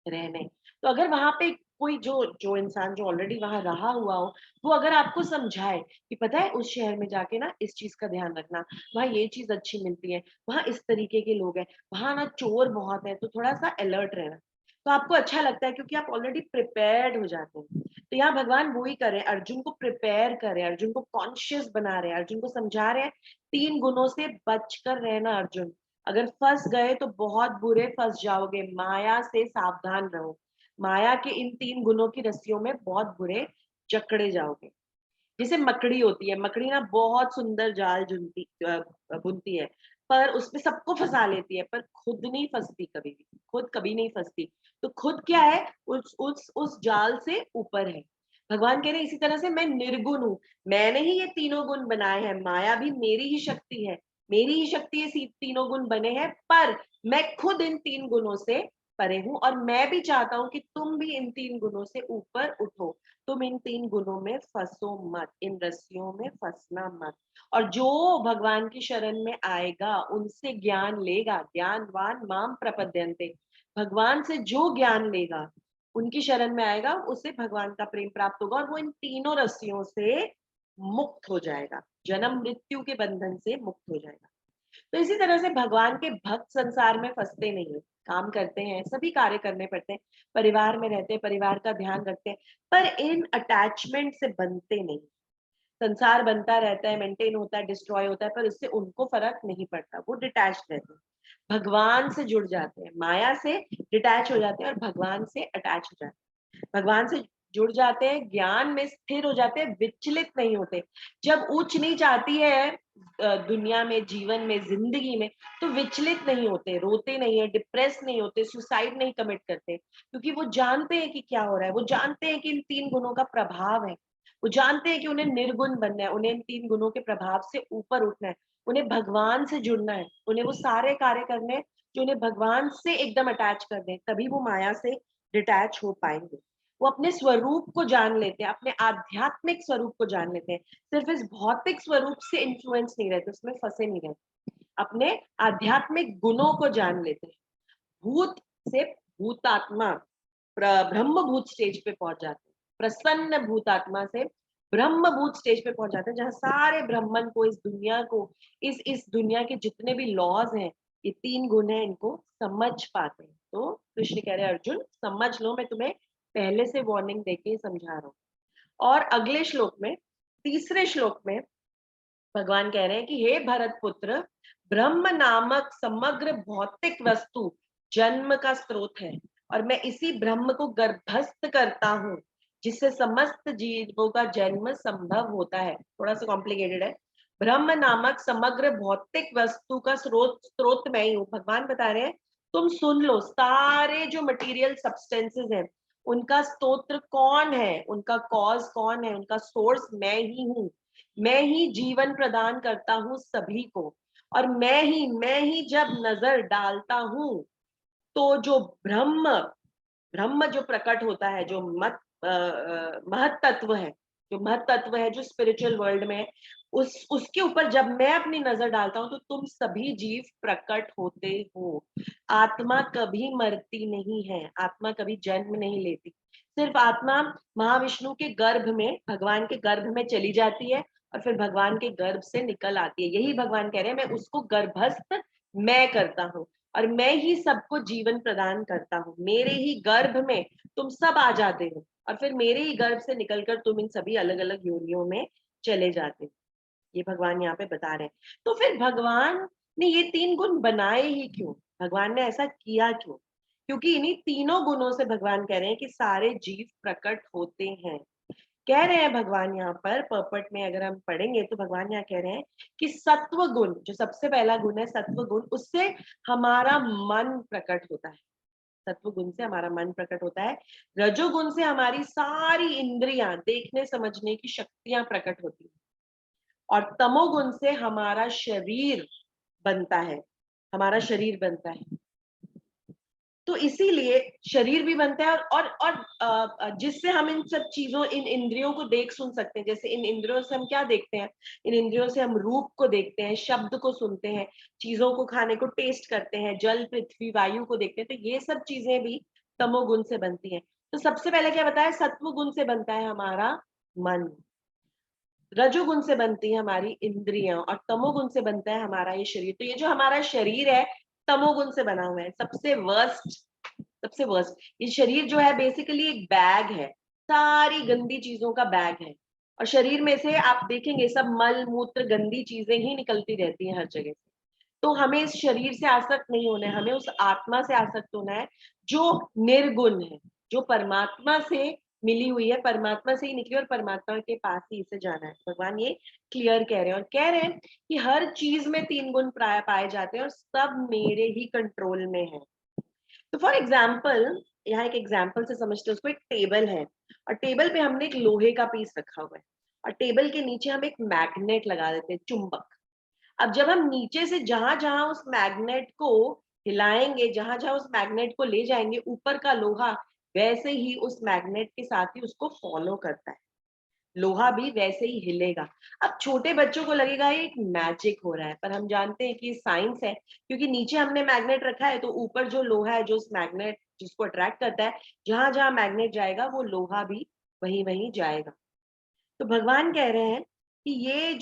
Speaker 1: रहने, तो अगर वहां पे कोई जो जो इंसान जो ऑलरेडी वहां रहा हुआ हो, वो अगर आपको समझाए कि पता है उस शहर में जाके ना इस चीज का ध्यान रखना, वहाँ ये चीज अच्छी मिलती है, वहाँ इस तरीके के लोग हैं, वहां ना चोर बहुत है, तो थोड़ा सा अलर्ट रहना, तो आपको अच्छा लगता है क्योंकि आप ऑलरेडी प्रिपेयर्ड हो जाते हैं। तो यहाँ भगवान वो ही कर रहे हैं, अर्जुन को प्रिपेयर कर रहे हैं, अर्जुन को कॉन्शियस बना रहे हैं, अर्जुन को समझा रहे हैं 3 गुणों से बचकर रहना अर्जुन। अगर फंस गए तो बहुत बुरे फंस जाओगे, माया से सावधान रहो, माया के इन 3 गुणों की रस्सियों में बहुत बुरे जकड़े जाओगे। जैसे मकड़ी होती है, मकड़ी ना बहुत सुंदर जाल बुनती है, पर उसमें सबको फंसा लेती है, पर खुद नहीं फंसती कभी भी, खुद कभी नहीं फंसती। तो खुद क्या है, उस जाल से ऊपर है। भगवान कह रहे हैं इसी तरह से मैं निर्गुण हूँ, मैंने ही ये तीनों गुण बनाए हैं, माया भी मेरी ही शक्ति है, मेरी ही शक्ति ये तीनों गुण बने हैं, पर मैं खुद इन 3 गुणों से परे हूँ, और मैं भी चाहता हूँ कि तुम भी इन 3 गुणों से ऊपर उठो। तुम इन 3 गुणों में फंसो मत, इन रस्सियों में फंसना मत। और जो भगवान की शरण में आएगा, उनसे ज्ञान लेगा, ज्ञानवान माम प्रपद्यन्ते, भगवान से जो ज्ञान लेगा, उनकी शरण में आएगा, उसे भगवान का प्रेम प्राप्त होगा, और वो इन तीनों रस्सियों से मुक्त हो जाएगा, जन्म मृत्यु के बंधन से मुक्त हो जाएगा। तो इसी तरह से भगवान के भक्त संसार में फंसते नहीं है, काम करते हैं, सभी कार्य करने पड़ते हैं, परिवार में रहते हैं, परिवार का ध्यान रखते हैं, पर इन अटैचमेंट से बनते नहीं। संसार बनता रहता है, मेंटेन होता है, डिस्ट्रॉय होता है, पर इससे उनको फर्क नहीं पड़ता, वो डिटैच रहते हैं, भगवान से जुड़ जाते हैं, माया से डिटैच हो जाते हैं और भगवान से अटैच हो जाते हैं, भगवान से जुड़ जाते हैं, ज्ञान में स्थिर हो जाते हैं, विचलित नहीं होते। जब ऊंच नीच आती है दुनिया में, जीवन में, जिंदगी में, तो विचलित नहीं होते, रोते नहीं है, डिप्रेस नहीं होते, सुसाइड नहीं कमिट करते, क्योंकि वो जानते हैं कि क्या हो रहा है, वो जानते हैं कि इन 3 गुणों का प्रभाव है, वो जानते हैं कि उन्हें निर्गुण बनना है, उन्हें इन 3 गुणों के प्रभाव से ऊपर उठना है, उन्हें भगवान से जुड़ना है, उन्हें वो सारे कार्य करने हैं जो उन्हें भगवान से एकदम अटैच कर दें, तभी वो माया से डिटैच हो पाएंगे। वो अपने स्वरूप को जान लेते हैं, अपने आध्यात्मिक स्वरूप को जान लेते हैं, सिर्फ इस भौतिक स्वरूप से इन्फ्लुएंस नहीं रहते, उसमें फंसे नहीं रहते, अपने आध्यात्मिक गुणों को जान लेते हैं, भूत से भूतात्मा, ब्रह्म भूत स्टेज पे पहुंच जाते हैं, प्रसन्न भूतात्मा से ब्रह्म भूत स्टेज पे पहुंच जाते हैं, जहां सारे ब्रह्मन को, इस दुनिया को, इस दुनिया के जितने भी लॉज हैं, ये 3 गुण है, इनको समझ पाते हैं। तो कृष्ण कह रहे हैं अर्जुन समझ लो, मैं तुम्हें पहले से वार्निंग देके समझा रहा हूँ। और अगले श्लोक में, तीसरे श्लोक में भगवान कह रहे हैं कि हे भरत पुत्र, ब्रह्म नामक समग्र भौतिक वस्तु जन्म का स्रोत है, और मैं इसी ब्रह्म को गर्भस्थ करता हूँ, जिससे समस्त जीवों का जन्म संभव होता है। थोड़ा सा कॉम्प्लिकेटेड है। ब्रह्म नामक समग्र भौतिक वस्तु का स्रोत मैं ही हूँ। भगवान बता रहे हैं तुम सुन लो, सारे जो मटेरियल सब्सटेंसेस हैं, उनका स्तोत्र कौन है, उनका कॉज कौन है, उनका सोर्स मैं ही हूँ। मैं ही जीवन प्रदान करता हूँ सभी को, और मैं ही जब नजर डालता हूँ, तो जो ब्रह्म ब्रह्म जो प्रकट होता है, जो महत तत्व है, जो महत तत्व है, जो स्पिरिचुअल वर्ल्ड में है, उसके ऊपर जब मैं अपनी नजर डालता हूँ, तो तुम सभी जीव प्रकट होते हो। आत्मा कभी मरती नहीं है, आत्मा कभी जन्म नहीं लेती, सिर्फ आत्मा महाविष्णु के गर्भ में, भगवान के गर्भ में चली जाती है, और फिर भगवान के गर्भ से निकल आती है। यही भगवान कह रहे हैं, मैं उसको गर्भस्थ मैं करता हूँ, और मैं ही सबको जीवन प्रदान करता हूँ, मेरे ही गर्भ में तुम सब आ जाते हो, और फिर मेरे ही गर्भ से निकलकर तुम इन सभी अलग अलग योनियों में चले जाते हो। ये भगवान यहाँ पे बता रहे हैं। तो फिर भगवान ने ये 3 गुण बनाए ही क्यों, भगवान ने ऐसा किया क्यों? क्योंकि इन्हीं तीनों गुणों से भगवान कह रहे हैं कि सारे जीव प्रकट होते हैं। कह रहे हैं भगवान यहाँ पर पर्पट में अगर हम पढ़ेंगे, तो भगवान यहाँ कह रहे हैं कि सत्व गुण, जो सबसे पहला गुण है सत्व गुण, उससे हमारा मन प्रकट होता है, सत्व गुण से हमारा मन प्रकट होता है। रजोगुण से हमारी सारी इंद्रियां, देखने समझने की शक्तियां प्रकट होती है, और तमोगुण से हमारा शरीर बनता है। हमारा शरीर बनता है। तो इसीलिए शरीर भी बनता है और जिससे हम इन सब चीजों, इन इंद्रियों को देख सुन सकते हैं। जैसे इन इंद्रियों से हम क्या देखते हैं? इन इंद्रियों से हम रूप को देखते हैं, शब्द को सुनते हैं, चीजों को खाने को टेस्ट करते हैं, जल, पृथ्वी, वायु को देखते हैं। तो ये सब चीजें भी तमोगुण से बनती हैं। तो सबसे पहले क्या बताया? सत्व गुण से बनता है हमारा मन, रजोगुण से बनती है हमारी इंद्रियां, और तमोगुण से बनता है हमारा ये शरीर। तो ये जो हमारा शरीर है, तमोगुण से बना हुआ है। सबसे वर्स्ट ये शरीर जो है बेसिकली एक बैग है, सारी गंदी चीजों का बैग है। और शरीर में से आप देखेंगे सब मल मूत्र गंदी चीजें ही निकलती रहती हैं हर जगह से। तो हमें इस शरीर से आसक्त नहीं होना है, हमें उस आत्मा से आसक्त होना है जो निर्गुण है, जो परमात्मा से मिली हुई है, परमात्मा से ही निकली और परमात्मा के पास ही इसे जाना है। भगवान ये क्लियर कह रहे हैं, और कह रहे हैं कि हर चीज में 3 गुण प्राय पाए जाते हैं और सब मेरे ही कंट्रोल में है। तो फॉर एग्जाम्पल, यहाँ एक एग्जाम्पल से समझते हैं उसको। एक टेबल है और टेबल पे हमने एक लोहे का पीस रखा हुआ है, और टेबल के नीचे हम एक मैग्नेट लगा देते हैं, चुंबक। अब जब हम नीचे से जहां जहां उस मैग्नेट को हिलाएंगे, जहां जहां उस मैग्नेट को ले जाएंगे, ऊपर का लोहा वैसे ही उस मैग्नेट के साथ ही उसको फॉलो करता है, लोहा भी वैसे ही हिलेगा। अब छोटे बच्चों को लगेगा ये एक मैजिक हो रहा है, पर हम जानते हैं कि साइंस है, क्योंकि नीचे हमने मैग्नेट रखा है तो ऊपर जो लोहा है, जो उस मैग्नेट जिसको अट्रैक्ट करता है, जहां जहां मैग्नेट जाएगा वो लोहा भी वहीं वहीं जाएगा। तो भगवान कह रहे हैं कि ये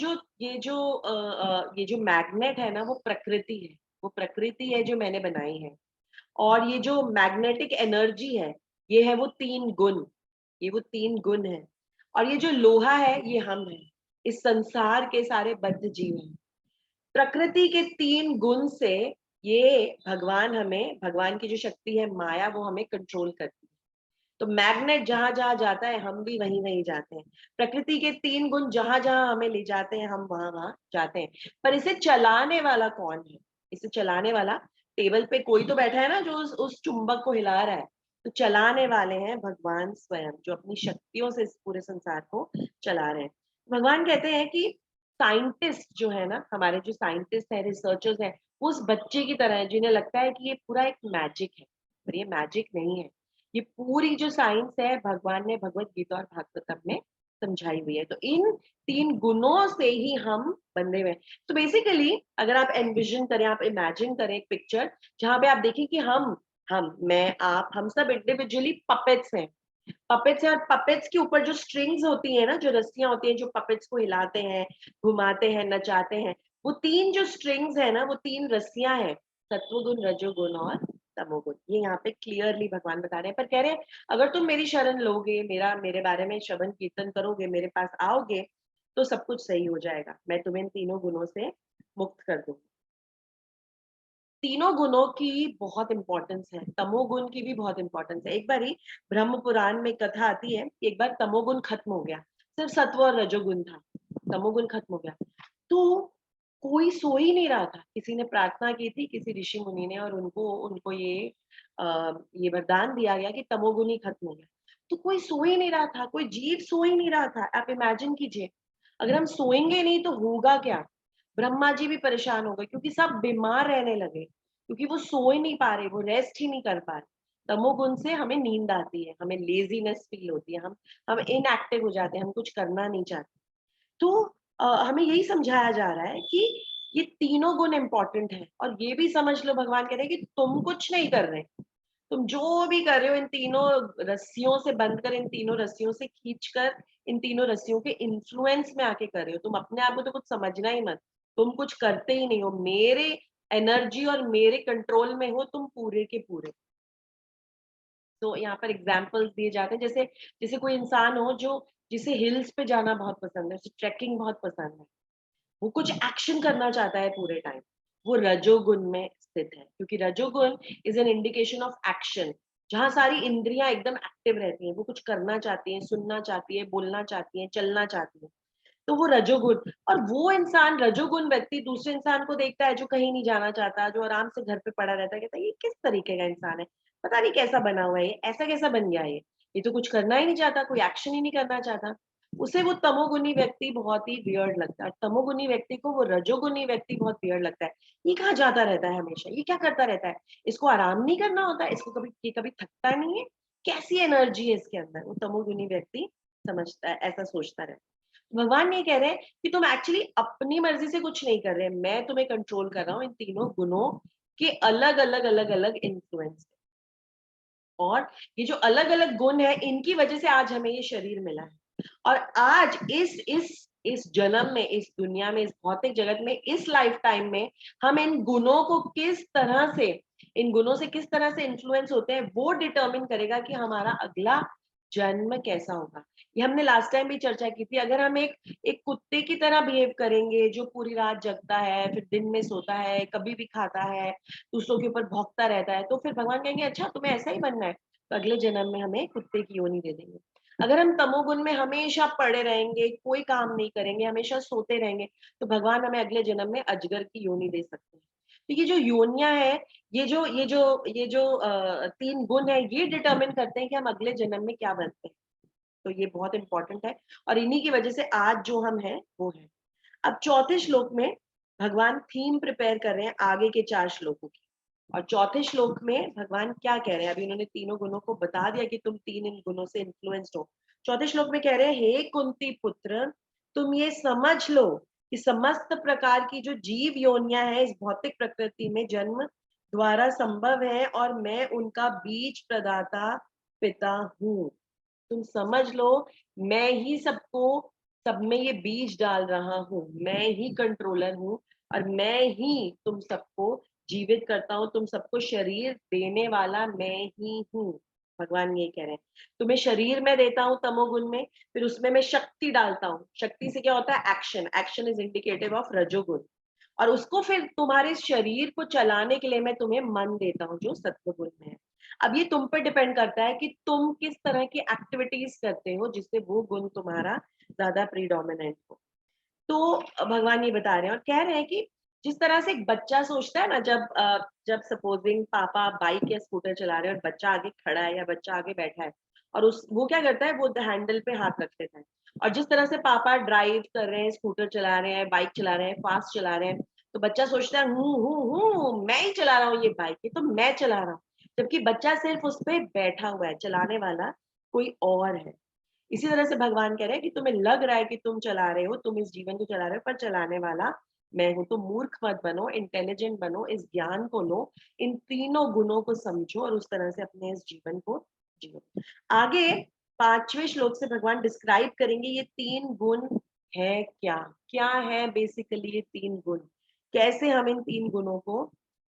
Speaker 1: जो मैग्नेट है ना, वो प्रकृति है, वो प्रकृति है जो मैंने बनाई है। और ये जो मैग्नेटिक एनर्जी है, ये है वो 3 गुण, ये वो 3 गुण है। और ये जो लोहा है, ये हम हैं, इस संसार के सारे बद्ध जीव हैं। प्रकृति के 3 गुण से ये भगवान की जो शक्ति है माया, वो हमें कंट्रोल करती है। तो मैग्नेट जहां जहां जाता है हम भी वहीं वहीं जाते हैं। प्रकृति के 3 गुण जहां जहां हमें ले जाते हैं हम वहां वहां जाते हैं। पर इसे चलाने वाला कौन है? इसे चलाने वाला, टेबल पे कोई तो बैठा है ना जो उस चुंबक को हिला रहा है। तो चलाने वाले हैं भगवान स्वयं, जो अपनी शक्तियों से इस पूरे संसार को चला रहे हैं। भगवान कहते हैं कि साइंटिस्ट जो है ना, हमारे जो साइंटिस्ट है, रिसर्चर्स हैं, वो उस बच्चे की तरह है जिन्हें लगता है कि ये पूरा एक मैजिक है, पर ये मैजिक नहीं है। ये पूरी जो साइंस है, भगवान ने भगवत गीता और भागवतम में समझाई हुई है। तो इन 3 गुणों से ही हम बंधे हुए हैं। तो बेसिकली अगर आप एनविजन करें, आप इमेजिन करें एक पिक्चर जहां पे आप देखें कि मैं, आप, हम सब इंडिविजुअली पपेट्स हैं। पपेट्स है, और पपेट्स के ऊपर जो स्ट्रिंग्स होती है ना, जो रस्सियां होती हैं जो पपेट्स को हिलाते हैं, घुमाते हैं, नचाते हैं, वो 3 जो स्ट्रिंग्स है ना, वो 3 रस्सियां हैं, सत्वगुण, रजोगुण और तमोगुण। ये यहाँ पे क्लियरली भगवान बता रहे हैं। पर कह रहे हैं अगर तुम मेरी शरण लोगे, मेरे बारे में श्रवण कीर्तन करोगे, मेरे पास आओगे, तो सब कुछ सही हो जाएगा, मैं तुम्हें इन तीनों गुणों से मुक्त कर दूंगी। तीनों गुणों की बहुत इंपॉर्टेंस है, तमोगुण की भी बहुत इंपॉर्टेंस है। एक बार ही ब्रह्म पुराण में कथा आती है कि एक बार तमोगुण खत्म हो गया, सिर्फ सत्व और रजोगुण था, तमोगुण खत्म हो गया। तो कोई सो ही नहीं रहा था। किसी ने प्रार्थना की थी, किसी ऋषि मुनि ने, और उनको उनको ये वरदान दिया गया कि तमोगुण ही खत्म हो गया। तो कोई सो ही नहीं रहा था, कोई जीव सो ही नहीं रहा था। आप इमेजिन कीजिए, अगर हम सोएंगे नहीं तो होगा क्या? ब्रह्मा जी भी परेशान हो गए, क्योंकि सब बीमार रहने लगे, क्योंकि वो सो ही नहीं पा रहे, वो रेस्ट ही नहीं कर पा रहे। तमोगुण से हमें नींद आती है, हमें लेजीनेस फील होती है, हम इनएक्टिव हो जाते हैं, हम कुछ करना नहीं चाहते। तो हमें यही समझाया जा रहा है कि ये तीनों गुण इंपॉर्टेंट है। और ये भी समझ लो, भगवान कह रहे हैं कि तुम कुछ नहीं कर रहे, तुम जो भी कर रहे हो इन तीनों रस्सियों से बंध कर, इन तीनों रस्सियों से खींच कर, इन तीनों रस्सियों के इन्फ्लुएंस में आके कर रहे हो। तुम अपने आप को तो कुछ समझना ही मत, तुम कुछ करते ही नहीं हो, मेरे एनर्जी और मेरे कंट्रोल में हो तुम पूरे के पूरे। तो यहाँ पर एग्जाम्पल्स दिए जाते हैं, जैसे जैसे कोई इंसान हो जो, जिसे हिल्स पे जाना बहुत पसंद है, उसे ट्रैकिंग बहुत पसंद है, वो कुछ एक्शन करना चाहता है पूरे टाइम, वो रजोगुण में स्थित है। क्योंकि रजोगुण is an indication of action, जहां सारी इंद्रियां एकदम एक्टिव रहती हैं, वो कुछ करना चाहती हैं, सुनना चाहती है, बोलना चाहती है, चलना चाहती है। तो वो रजोगुण, और वो इंसान, रजोगुण व्यक्ति दूसरे इंसान को देखता है जो कहीं नहीं जाना चाहता, जो आराम से घर पे पड़ा रहता है, कहता है ये किस तरीके का इंसान है, पता नहीं कैसा बना हुआ है, ये ऐसा कैसा बन गया, ये तो कुछ करना ही नहीं चाहता, कोई एक्शन ही नहीं करना चाहता। उसे वो तमोगुनी व्यक्ति बहुत ही वियर्ड लगता है। तमोगुनी व्यक्ति को वो रजोगुनी व्यक्ति बहुत वियर्ड लगता है। ये कहाँ जाता रहता है हमेशा, ये क्या करता रहता है, इसको आराम नहीं करना होता है, इसको कभी ये कभी थकता नहीं है, कैसी एनर्जी है इसके अंदर। वो तमोगुनी व्यक्ति समझता है, ऐसा सोचता रहता है। भगवान ये कह रहे हैं कि तुम एक्चुअली अपनी मर्जी से कुछ नहीं कर रहे, मैं तुम्हें कंट्रोल कर रहा हूँ इन तीनों गुणों के अलग अलग अलग अलग इन्फ्लुएंस। और ये जो अलग अलग गुण है, इनकी वजह से आज हमें ये शरीर मिला है। और आज इस जन्म में, इस दुनिया में, इस भौतिक जगत में, इस लाइफ टाइम में हम इन गुणों को किस तरह से, इन गुणों से किस तरह से इन्फ्लुएंस होते हैं, वो डिटर्मिन करेगा कि हमारा अगला जन्म कैसा होगा। ये हमने लास्ट टाइम भी चर्चा की थी। अगर हम एक एक कुत्ते की तरह बिहेव करेंगे, जो पूरी रात जगता है, फिर दिन में सोता है, कभी भी खाता है, दूसरों के ऊपर भौंकता रहता है, तो फिर भगवान कहेंगे अच्छा तुम्हें ऐसा ही बनना है, तो अगले जन्म में हमें कुत्ते की योनि दे देंगे। अगर हम तमोगुण में हमेशा पड़े रहेंगे, कोई काम नहीं करेंगे, हमेशा सोते रहेंगे, तो भगवान हमें अगले जन्म में अजगर की योनि दे सकते हैं। तो ये जो योनियां है, ये जो तीन गुण है, ये डिटर्मिन करते हैं कि हम अगले जन्म में क्या बनते हैं। तो ये बहुत इंपॉर्टेंट है, और इन्हीं की वजह से आज जो हम हैं वो है। अब चौथे श्लोक में भगवान थीम प्रिपेयर कर रहे हैं आगे के 4 श्लोकों की। और चौथे श्लोक में भगवान क्या कह रहे हैं, अभी उन्होंने तीनों गुणों को बता दिया कि तुम तीन इन गुणों से इन्फ्लुएंस्ड हो। चौथे श्लोक में कह रहे हैं, हे कुंती पुत्र, तुम ये समझ लो कि समस्त प्रकार की जो जीव योनियां हैं इस भौतिक प्रकृति में जन्म द्वारा संभव है, और मैं उनका बीज प्रदाता पिता हूँ। तुम समझ लो, मैं ही सबको, सब में ये बीज डाल रहा हूँ, मैं ही कंट्रोलर हूँ, और मैं ही तुम सबको जीवित करता हूँ, तुम सबको शरीर देने वाला मैं ही हूँ। भगवान ये कह रहे हैं, तुम्हें शरीर में देता हूँ तमोगुण में, फिर उसमें मैं शक्ति डालता हूँ। शक्ति से क्या होता है, action, action is indicative of रजोगुण। और उसको फिर तुम्हारे शरीर को चलाने के लिए मैं तुम्हें मन देता हूँ, जो सत्वगुण में है। अब ये तुम पे डिपेंड करता है कि तुम किस तरह की एक्टिविटीज करते हो जिससे वो गुण तुम्हारा ज्यादा प्रीडोमिनेंट हो। तो भगवान ये बता रहे हैं और कह रहे हैं कि जिस तरह से एक बच्चा सोचता है ना, जब सपोजिंग पापा बाइक या स्कूटर चला रहे हैं और बच्चा आगे खड़ा है या बच्चा आगे बैठा है, और उस वो क्या करता है, वो हैंडल पे हाथ रख देता है। और जिस तरह से पापा ड्राइव कर रहे हैं, स्कूटर चला रहे हैं, बाइक चला रहे हैं, फास्ट चला रहे हैं, तो बच्चा सोचता है हूँ मैं ही चला रहा हूँ ये बाइक, ये तो मैं चला रहा हूँ। जबकि बच्चा सिर्फ उस पे बैठा हुआ है, चलाने वाला कोई और है। इसी तरह से भगवान कह रहे हैं कि तुम्हें लग रहा है कि तुम चला रहे हो, तुम इस जीवन को चला रहे हो, पर चलाने वाला मैं हूं। तो मूर्ख मत बनो, इंटेलिजेंट बनो, इस ज्ञान को लो, इन तीनों गुणों को समझो और उस तरह से अपने इस जीवन को जियो। आगे 5वें श्लोक से भगवान डिस्क्राइब करेंगे ये तीन गुण है क्या, क्या है बेसिकली ये तीन गुण, कैसे हम इन तीन गुणों को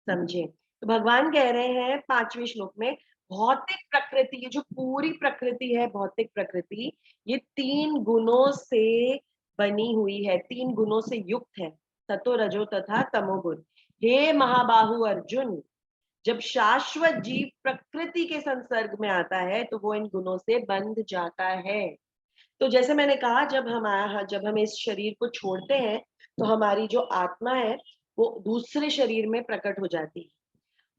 Speaker 1: समझें। तो भगवान कह रहे हैं 5वें श्लोक में, भौतिक प्रकृति, ये जो पूरी प्रकृति है, भौतिक प्रकृति, ये तीन गुणों से बनी हुई है, तीन गुणों से युक्त है, सतो रजो तथा तमोगुण। हे महाबाहु अर्जुन, जब शाश्वत जीव प्रकृति के संसर्ग में आता है तो वो इन गुणों से बंध जाता है। तो जैसे मैंने कहा, जब हम इस शरीर को छोड़ते हैं, तो हमारी जो आत्मा है वो दूसरे शरीर में प्रकट हो जाती है,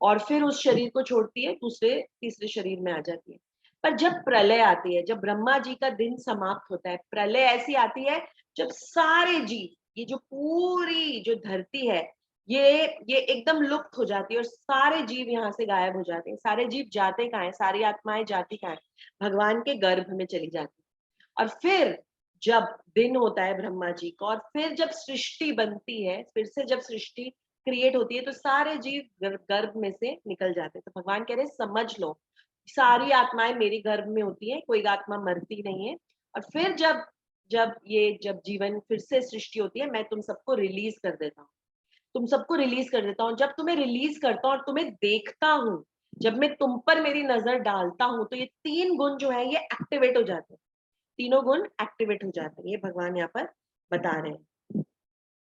Speaker 1: और फिर उस शरीर को छोड़ती है, दूसरे तीसरे शरीर में आ जाती है। पर जब प्रलय आती है, जब ब्रह्मा जी का दिन समाप्त होता है, प्रलय ऐसी आती है जब सारे जीव, ये जो पूरी जो धरती है, ये एकदम लुप्त हो जाती है, और सारे जीव यहाँ से गायब हो जाते हैं। सारे जीव जाते कहाँ हैं, सारी आत्माएं जाती कहाँ हैं, भगवान के गर्भ में चली जाती है। और फिर जब दिन होता है ब्रह्मा जी का, और फिर जब सृष्टि बनती है, फिर से जब सृष्टि क्रिएट होती है, तो सारे जीव गर्भ में से निकल जाते हैं। तो भगवान कह रहे हैं समझ लो, सारी आत्माएं मेरी गर्भ में होती है, कोई आत्मा मरती नहीं है। और फिर जब जब जीवन फिर से सृष्टि होती है, मैं तुम सबको रिलीज कर देता हूँ, तुम सबको रिलीज कर देता हूँ। जब तुम्हें रिलीज करता हूँ और तुम्हें देखता हूँ, जब मैं तुम पर मेरी नजर डालता हूँ, तो ये तीन गुण जो है ये एक्टिवेट हो जाते हैं, तीनों गुण एक्टिवेट हो जाते हैं, ये भगवान यहाँ पर बता रहे हैं।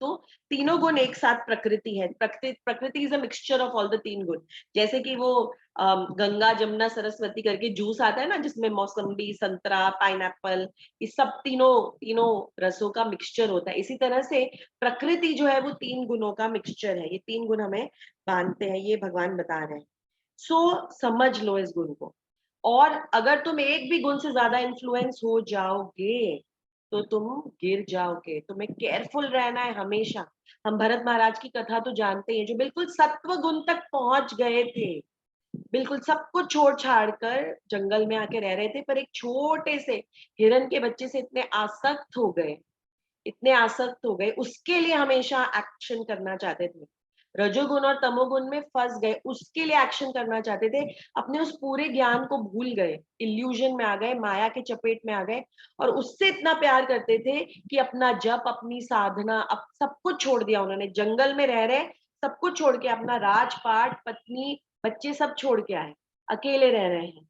Speaker 1: तो तीनों गुण एक साथ प्रकृति है, प्रकृति is a mixture of all the तीन गुण। जैसे कि वो गंगा जमुना सरस्वती करके जूस आता है ना, जिसमें मौसम्बी, संतरा, पाइनएप्पल, ये सब तीनों तीनों रसों का मिक्सचर होता है। इसी तरह से प्रकृति जो है वो तीन गुणों का मिक्सचर है, ये तीन गुण हमें बांधते हैं, ये भगवान बता रहे हैं। सो समझ लो इस गुण को। और अगर तुम एक भी गुण से ज्यादा इन्फ्लुएंस हो जाओगे, तो तुम गिर जाओगे। तुम्हें केयरफुल रहना है हमेशा। हम भरत महाराज की कथा तो जानते हैं, जो बिल्कुल सत्व गुण तक पहुंच गए थे, बिल्कुल सब कुछ छोड़ छाड़ कर जंगल में आके रह रहे थे, पर एक छोटे से हिरन के बच्चे से इतने आसक्त हो गए, इतने आसक्त हो गए, उसके लिए हमेशा एक्शन करना चाहते थे। रजोगुण और तमोगुण में फंस गए, उसके लिए एक्शन करना चाहते थे। अपने उस पूरे ज्ञान को भूल गए, इल्यूजन में आ गए, माया के चपेट में आ गए, और उससे इतना प्यार करते थे कि अपना जप, अपनी साधना, अब सब कुछ छोड़ दिया उन्होंने। जंगल में रह रहे, सब कुछ छोड़ के, अपना राजपाट, पत्नी, बच्चे सब छोड़ के आए, अकेले रह रहे हैं,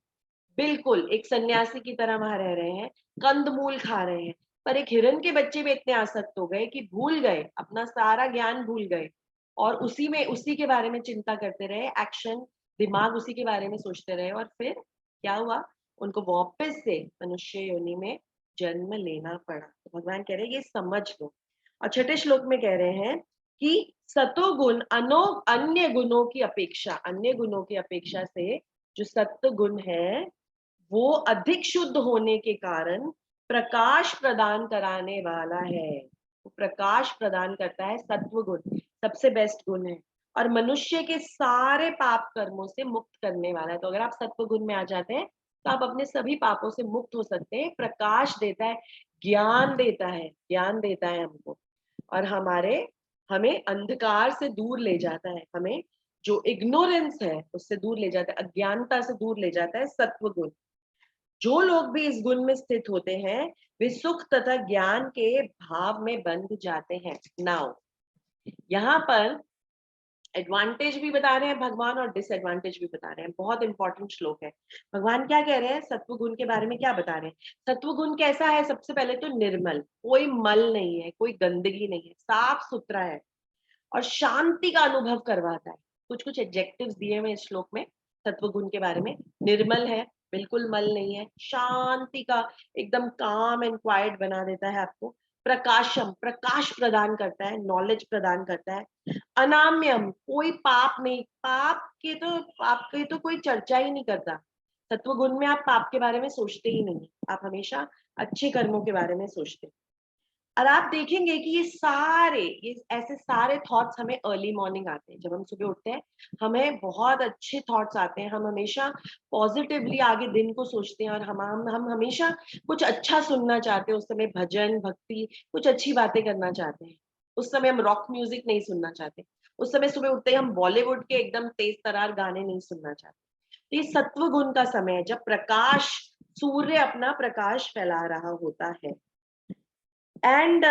Speaker 1: बिल्कुल एक सन्यासी की तरह वहां रह रहे हैं, कंदमूल खा रहे हैं। पर एक हिरन के बच्चे में इतने आसक्त हो गए कि भूल गए, अपना सारा ज्ञान भूल गए, और उसी में, उसी के बारे में चिंता करते रहे, एक्शन, दिमाग उसी के बारे में सोचते रहे। और फिर क्या हुआ, उनको वापस से मनुष्य योनि में जन्म लेना पड़ा। तो भगवान कह रहे हैं ये समझ लो। और छठे श्लोक में कह रहे हैं कि सतोगुण अन्य गुणों की अपेक्षा, अन्य गुणों की अपेक्षा से जो सत्व गुण है वो अधिक शुद्ध होने के कारण प्रकाश प्रदान कराने वाला है। वो प्रकाश प्रदान करता है, सत्व गुण सबसे बेस्ट गुण है, और मनुष्य के सारे पाप कर्मों से मुक्त करने वाला है। तो अगर आप सत्व गुण में आ जाते हैं तो आप अपने सभी पापों से मुक्त हो सकते हैं। प्रकाश देता है, ज्ञान देता है, ज्ञान देता है हमको, और हमें अंधकार से दूर ले जाता है, हमें जो इग्नोरेंस है उससे दूर ले जाता है, अज्ञानता से दूर ले जाता है सत्व गुण। जो लोग भी इस गुण में स्थित होते हैं वे सुख तथा ज्ञान के भाव में बंध जाते हैं। नाउ यहाँ पर एडवांटेज भी बता रहे हैं भगवान और डिसएडवांटेज भी बता रहे हैं। बहुत इंपॉर्टेंट श्लोक है। भगवान क्या कह रहे हैं, सत्व गुण के बारे में क्या बता रहे हैं। सत्व गुण कैसा है, सबसे पहले तो निर्मल, कोई मल नहीं है, कोई गंदगी नहीं है, साफ सुथरा है, और शांति का अनुभव करवाता है। कुछ कुछ एडजेक्टिव्स दिए हुए इस श्लोक में सत्व गुण के बारे में। निर्मल है, बिल्कुल मल नहीं है, शांति का, एकदम काम एंड क्वाइट बना देता है आपको। प्रकाशम, प्रकाश प्रदान करता है, नॉलेज प्रदान करता है। अनाम्यम, कोई पाप नहीं, पाप की तो कोई चर्चा ही नहीं करता। सत्व गुण में आप पाप के बारे में सोचते ही नहीं, आप हमेशा अच्छे कर्मों के बारे में सोचते हैं। और आप देखेंगे कि ये ऐसे सारे थॉट्स हमें अर्ली मॉर्निंग आते हैं, जब हम सुबह उठते हैं हमें बहुत अच्छे थॉट्स आते हैं, हम हमेशा पॉजिटिवली आगे दिन को सोचते हैं, और हम हमेशा कुछ अच्छा सुनना चाहते हैं। उस समय भजन भक्ति, कुछ अच्छी बातें करना चाहते हैं। उस समय हम रॉक म्यूजिक नहीं सुनना चाहते। उस समय सुबह उठते ही हम बॉलीवुड के एकदम तेज तरार गाने नहीं सुनना चाहते। तो ये सत्व गुण का समय है, जब प्रकाश, सूर्य अपना प्रकाश फैला रहा होता है। एंड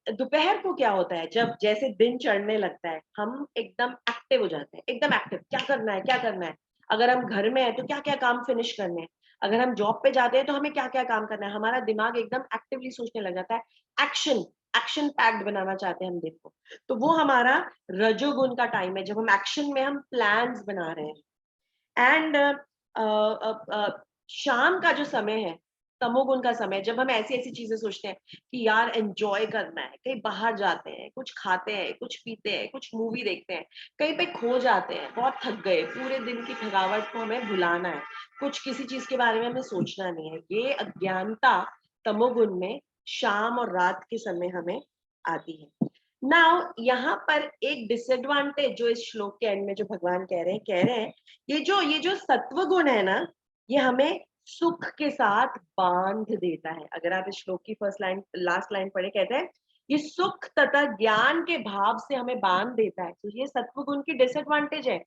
Speaker 1: दोपहर को क्या होता है, जब जैसे दिन चढ़ने लगता है हम एकदम एक्टिव हो जाते हैं, एकदम एक्टिव, क्या करना है क्या करना है। अगर हम घर में है तो क्या क्या काम फिनिश करने हैं, अगर हम जॉब पे जाते हैं तो हमें क्या क्या काम करना है। हमारा दिमाग एकदम एक्टिवली सोचने लग जाता है, एक्शन, एक्शन पैक्ड बनाना चाहते हैं हम दिन को। तो वो हमारा रजोगुण का टाइम है, जब हम एक्शन में हम प्लान्स बना रहे हैं। एंड शाम का जो समय है, तमोगुण का समय, जब हम ऐसी ऐसी चीजें सोचते हैं कि यार एंजॉय करना है, कहीं बाहर जाते हैं, कुछ खाते हैं, कुछ पीते हैं, कुछ मूवी देखते हैं, कहीं पे खो जाते हैं, बहुत थक गए, पूरे दिन की थकावट को हमें भुलाना है, कुछ किसी चीज के बारे में हमें सोचना नहीं है। ये अज्ञानता तमोगुण में शाम और रात के समय हमें आती है। नाउ यहाँ पर एक डिसएडवांटेज जो इस श्लोक के एंड में जो भगवान कह रहे हैं, ये जो सत्व गुण है ना, ये हमें सुख के साथ बांध देता है। अगर आप इस श्लोक की फर्स्ट लाइन, लास्ट लाइन पढ़े, कहते हैं ये सुख तथा ज्ञान के भाव से हमें बांध देता है। तो ये सत्व गुण की डिसएडवांटेज है।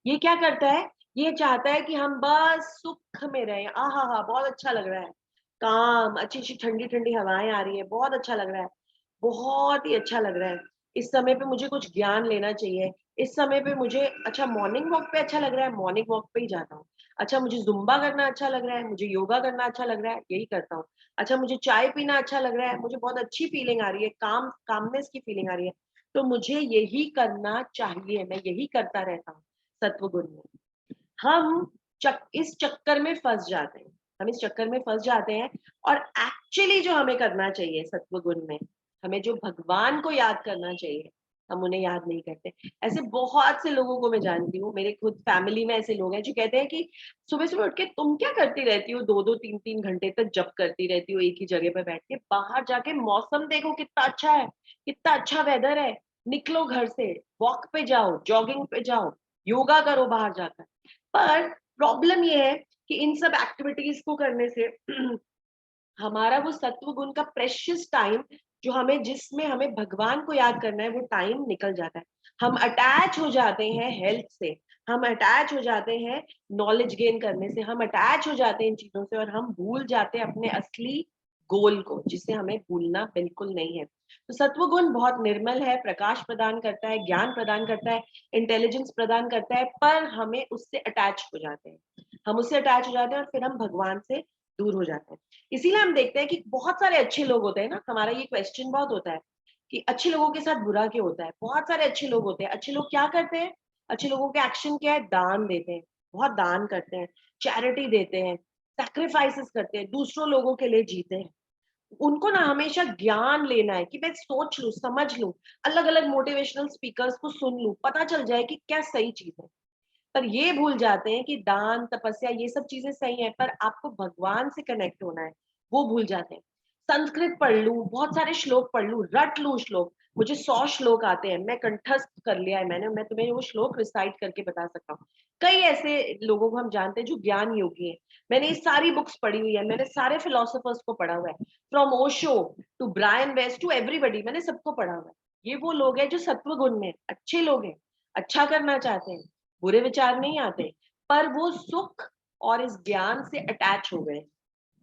Speaker 1: ये क्या करता है, ये चाहता है कि हम बस सुख में रहें, आहा हा बहुत अच्छा लग रहा है, काम, अच्छी अच्छी ठंडी ठंडी हवाएं आ रही है, बहुत अच्छा लग रहा है, बहुत ही अच्छा लग रहा है। इस समय पे मुझे कुछ ज्ञान लेना चाहिए, इस समय पे मुझे, अच्छा मॉर्निंग वॉक पे अच्छा लग रहा है, मॉर्निंग वॉक पे ही जाता हूँ। अच्छा मुझे जुम्बा करना अच्छा लग रहा है, मुझे योगा करना अच्छा लग रहा है, यही करता हूँ। अच्छा मुझे चाय पीना अच्छा लग रहा है, मुझे बहुत अच्छी फीलिंग आ रही है, कामनेस की फीलिंग आ रही है, तो मुझे यही करना चाहिए, मैं यही करता रहता हूँ। सत्व गुण में हम इस चक्कर में फंस जाते हैं, हम इस चक्कर में फंस जाते हैं। और एक्चुअली जो हमें करना चाहिए सत्व गुण में, हमें जो भगवान को याद करना चाहिए, हम उन्हें याद नहीं करते। ऐसे बहुत से लोगों को मैं जानती हूँ, मेरे खुद फैमिली में ऐसे लोग हैं जो कहते हैं कि सुबह सुबह उठ के तुम क्या करती रहती हो, 2-2 3-3 घंटे तक जब करती रहती हो एक ही जगह पर बैठ के, बाहर जाके मौसम देखो कितना अच्छा है, कितना अच्छा वेदर है, निकलो घर से, वॉक पे जाओ, जॉगिंग पे जाओ, योगा करो बाहर जाकर। पर प्रॉब्लम ये है कि इन सब एक्टिविटीज को करने से हमारा वो सत्व गुण का प्रेशियस टाइम, जो हमें जिसमें हमें भगवान को याद करना है, वो टाइम निकल जाता है। हम अटैच हो जाते हैं हेल्थ से, हम अटैच हो जाते हैं नॉलेज गेन करने से, हम अटैच हो जाते हैं इन चीजों से, और हम भूल जाते हैं अपने असली गोल को, जिसे हमें भूलना बिल्कुल नहीं है। तो सत्व गुण बहुत निर्मल है, प्रकाश प्रदान करता है, ज्ञान प्रदान करता है, इंटेलिजेंस प्रदान करता है, पर हमें उससे अटैच हो जाते हैं, हम उससे अटैच हो जाते हैं और फिर हम भगवान से दूर हो जाते हैं। इसीलिए हम देखते हैं कि बहुत सारे अच्छे लोग होते हैं ना, हमारा ये क्वेश्चन बहुत होता है कि अच्छे लोगों के साथ बुरा क्यों होता है। बहुत सारे अच्छे लोग होते हैं, अच्छे लोग क्या करते हैं, अच्छे लोगों के एक्शन क्या है, दान देते हैं, बहुत दान करते हैं, चैरिटी देते हैं, सैक्रिफाइसेस करते हैं, दूसरों लोगों के लिए जीते हैं। उनको ना हमेशा ज्ञान लेना है कि मैं सोच लूं, समझ लूं, अलग अलग मोटिवेशनल स्पीकर्स को सुन लूं, पता चल जाए कि क्या सही चीज है। पर ये भूल जाते हैं कि दान, तपस्या, ये सब चीजें सही है, पर आपको भगवान से कनेक्ट होना है, वो भूल जाते हैं। संस्कृत पढ़ लूं, बहुत सारे श्लोक पढ़ लूं, रट लूं श्लोक, मुझे 100 श्लोक आते हैं, मैं कंठस्थ कर लिया है मैंने, मैं तुम्हें वो श्लोक रिसाइट करके बता सकता हूँ। कई ऐसे लोगों को हम जानते हैं जो ज्ञान योगी हैं। मैंने ये सारी बुक्स पढ़ी हुई है, मैंने सारे फिलोसोफर्स को पढ़ा हुआ है, from Osho to Brian West to everybody, मैंने सबको पढ़ा हुआ है। ये वो लोग हैं जो सत्व गुण में अच्छे लोग हैं, अच्छा करना चाहते हैं, बुरे विचार नहीं आते, पर वो सुख और इस ज्ञान से अटैच हो गए,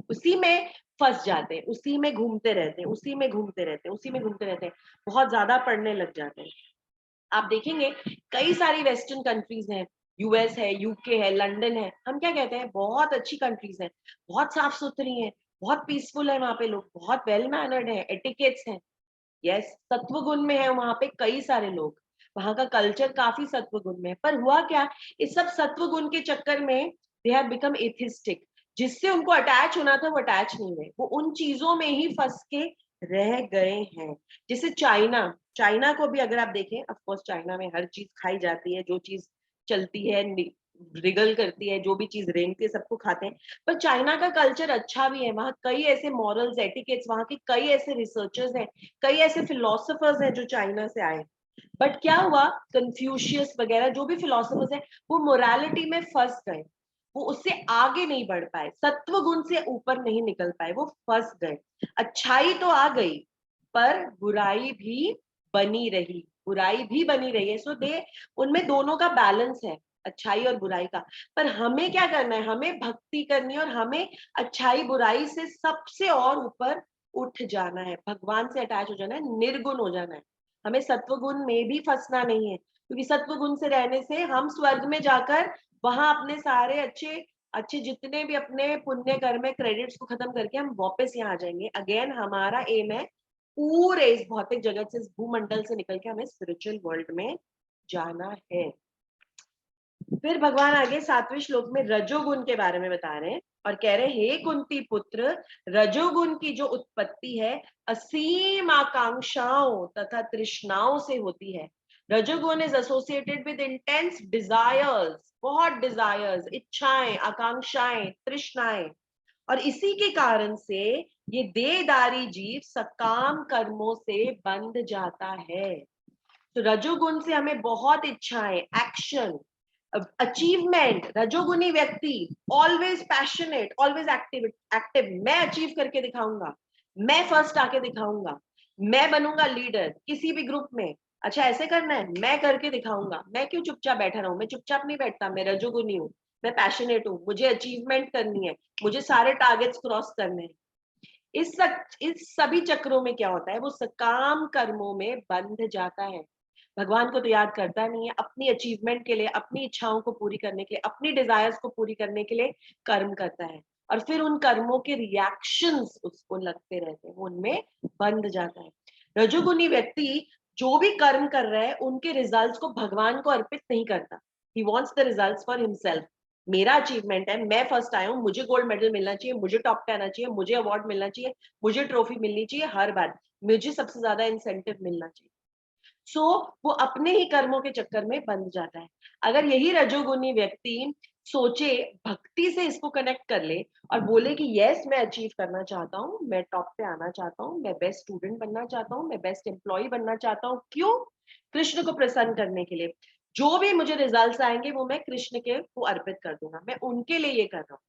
Speaker 1: उसी में फंस जाते हैं, उसी में घूमते रहते हैं, उसी में घूमते रहते हैं, उसी में घूमते रहते हैं, बहुत ज्यादा पढ़ने लग जाते हैं। आप देखेंगे कई सारी वेस्टर्न कंट्रीज हैं, यूएस है, यूके है, लंदन है, हम क्या कहते हैं, बहुत अच्छी कंट्रीज हैं, बहुत साफ सुथरी हैं, बहुत पीसफुल है वहां पे लोग, बहुत वेल मैनर्ड है, एटिकेट्स हैं। यस, सत्व गुण में है वहां पे कई सारे लोग, वहां का कल्चर काफी सत्व गुण में है। पर हुआ क्या, इस सब सत्व गुण के चक्कर में दे हैव बिकम एथिस्टिक, जिससे उनको अटैच होना था वो अटैच नहीं हुए, वो उन चीजों में ही फंस के रह गए हैं। जैसे चाइना, चाइना को भी अगर आप देखें, ऑफ कोर्स चाइना में हर चीज खाई जाती है, जो चीज चलती है, रिगल करती है, जो भी चीज रेंगती है सबको खाते हैं। पर चाइना का कल्चर अच्छा भी है, वहाँ कई ऐसे मॉरल्स, एटिकेट्स, वहाँ के कई ऐसे रिसर्चर्स हैं, कई ऐसे फिलोसोफर्स हैं जो चाइना से आए। बट क्या हुआ, कंफ्यूशियस वगैरह जो भी फिलोसोफर्स हैं, वो मोरालिटी में फंस गए, वो उससे आगे नहीं बढ़ पाए, सत्व गुण से ऊपर नहीं निकल पाए, वो फंस गए। अच्छाई तो आ गई, पर बुराई भी बनी रही, बुराई भी बनी रही है। सो दे, उनमें दोनों का बैलेंस है, अच्छाई और बुराई का। पर हमें क्या करना है, हमें भक्ति करनी है, और हमें अच्छाई बुराई से सबसे और ऊपर उठ जाना है, भगवान से अटैच हो जाना है, निर्गुण हो जाना है। हमें सत्वगुण में भी फंसना नहीं है, क्योंकि सत्वगुण से रहने से हम स्वर्ग में जाकर वहां अपने सारे अच्छे अच्छे जितने भी अपने पुण्य कर्म क्रेडिट्स को खत्म करके हम वापस यहाँ आ जाएंगे। अगेन हमारा एम है पूरे इस भौतिक जगत से, इस भूमंडल से निकल के हमें स्पिरिचुअल वर्ल्ड में जाना है। फिर भगवान आगे 7वें श्लोक में रजोगुण के बारे में बता रहे हैं और कह रहे हैं, हे कुंती पुत्र, रजोगुण की जो उत्पत्ति है असीम आकांक्षाओं तथा तृष्णाओं से होती है। रजोगुण is associated with intense desires, बहुत डिजायर्स, इच्छाएं, आकांक्षाएं, तृष्णाएं, और इसी के कारण से ये देहधारी जीव सकाम कर्मों से बंध जाता है। तो रजोगुण से हमें बहुत इच्छाएं, एक्शन, अचीवमेंट, रजोगुणी व्यक्ति always passionate, always active active, मैं अचीव करके दिखाऊंगा, मैं फर्स्ट आके दिखाऊंगा, मैं बनूंगा लीडर किसी भी ग्रुप में। अच्छा ऐसे करना है, मैं करके दिखाऊंगा, मैं क्यों चुपचाप बैठा रहूं, मैं चुपचाप नहीं बैठता, मैं रजोगुनी हूँ, मैं पैशनेट हूँ, मुझे अचीवमेंट करनी है, मुझे सारे टारगेट्स क्रॉस करने हैं। इस सभी चक्रों में क्या होता है, वो सकाम कर्मों में बंध जाता है, भगवान को तो याद करता नहीं है, अपनी अचीवमेंट के लिए, अपनी इच्छाओं को पूरी करने के लिए, अपनी डिजायर्स को पूरी करने के लिए कर्म करता है, और फिर उन कर्मों के रिएक्शंस उसको लगते रहते हैं, वो उनमें बंध जाता है। रजोगुनी व्यक्ति जो भी कर्म कर रहा है उनके रिजल्ट्स को भगवान को अर्पित नहीं करता, he wants the results for himself. मेरा अचीवमेंट है, मैं फर्स्ट आया हूँ, मुझे गोल्ड मेडल मिलना चाहिए, मुझे टॉप पे आना चाहिए, मुझे अवार्ड मिलना चाहिए, मुझे ट्रॉफी मिलनी चाहिए हर बार, मुझे सबसे ज्यादा इंसेंटिव मिलना चाहिए। सो वो अपने ही कर्मों के चक्कर में बंध जाता है। अगर यही रजोगुनी व्यक्ति सोचे, भक्ति से इसको कनेक्ट कर ले और बोले कि यस मैं अचीव करना चाहता हूँ, मैं टॉप पे आना चाहता हूँ, मैं बेस्ट स्टूडेंट बनना चाहता हूँ, मैं बेस्ट एम्प्लॉय बनना चाहता हूँ, क्यों? कृष्ण को प्रसन्न करने के लिए। जो भी मुझे रिजल्ट्स आएंगे वो मैं कृष्ण के को अर्पित कर दूंगा, मैं उनके लिए ये कर रहा हूँ।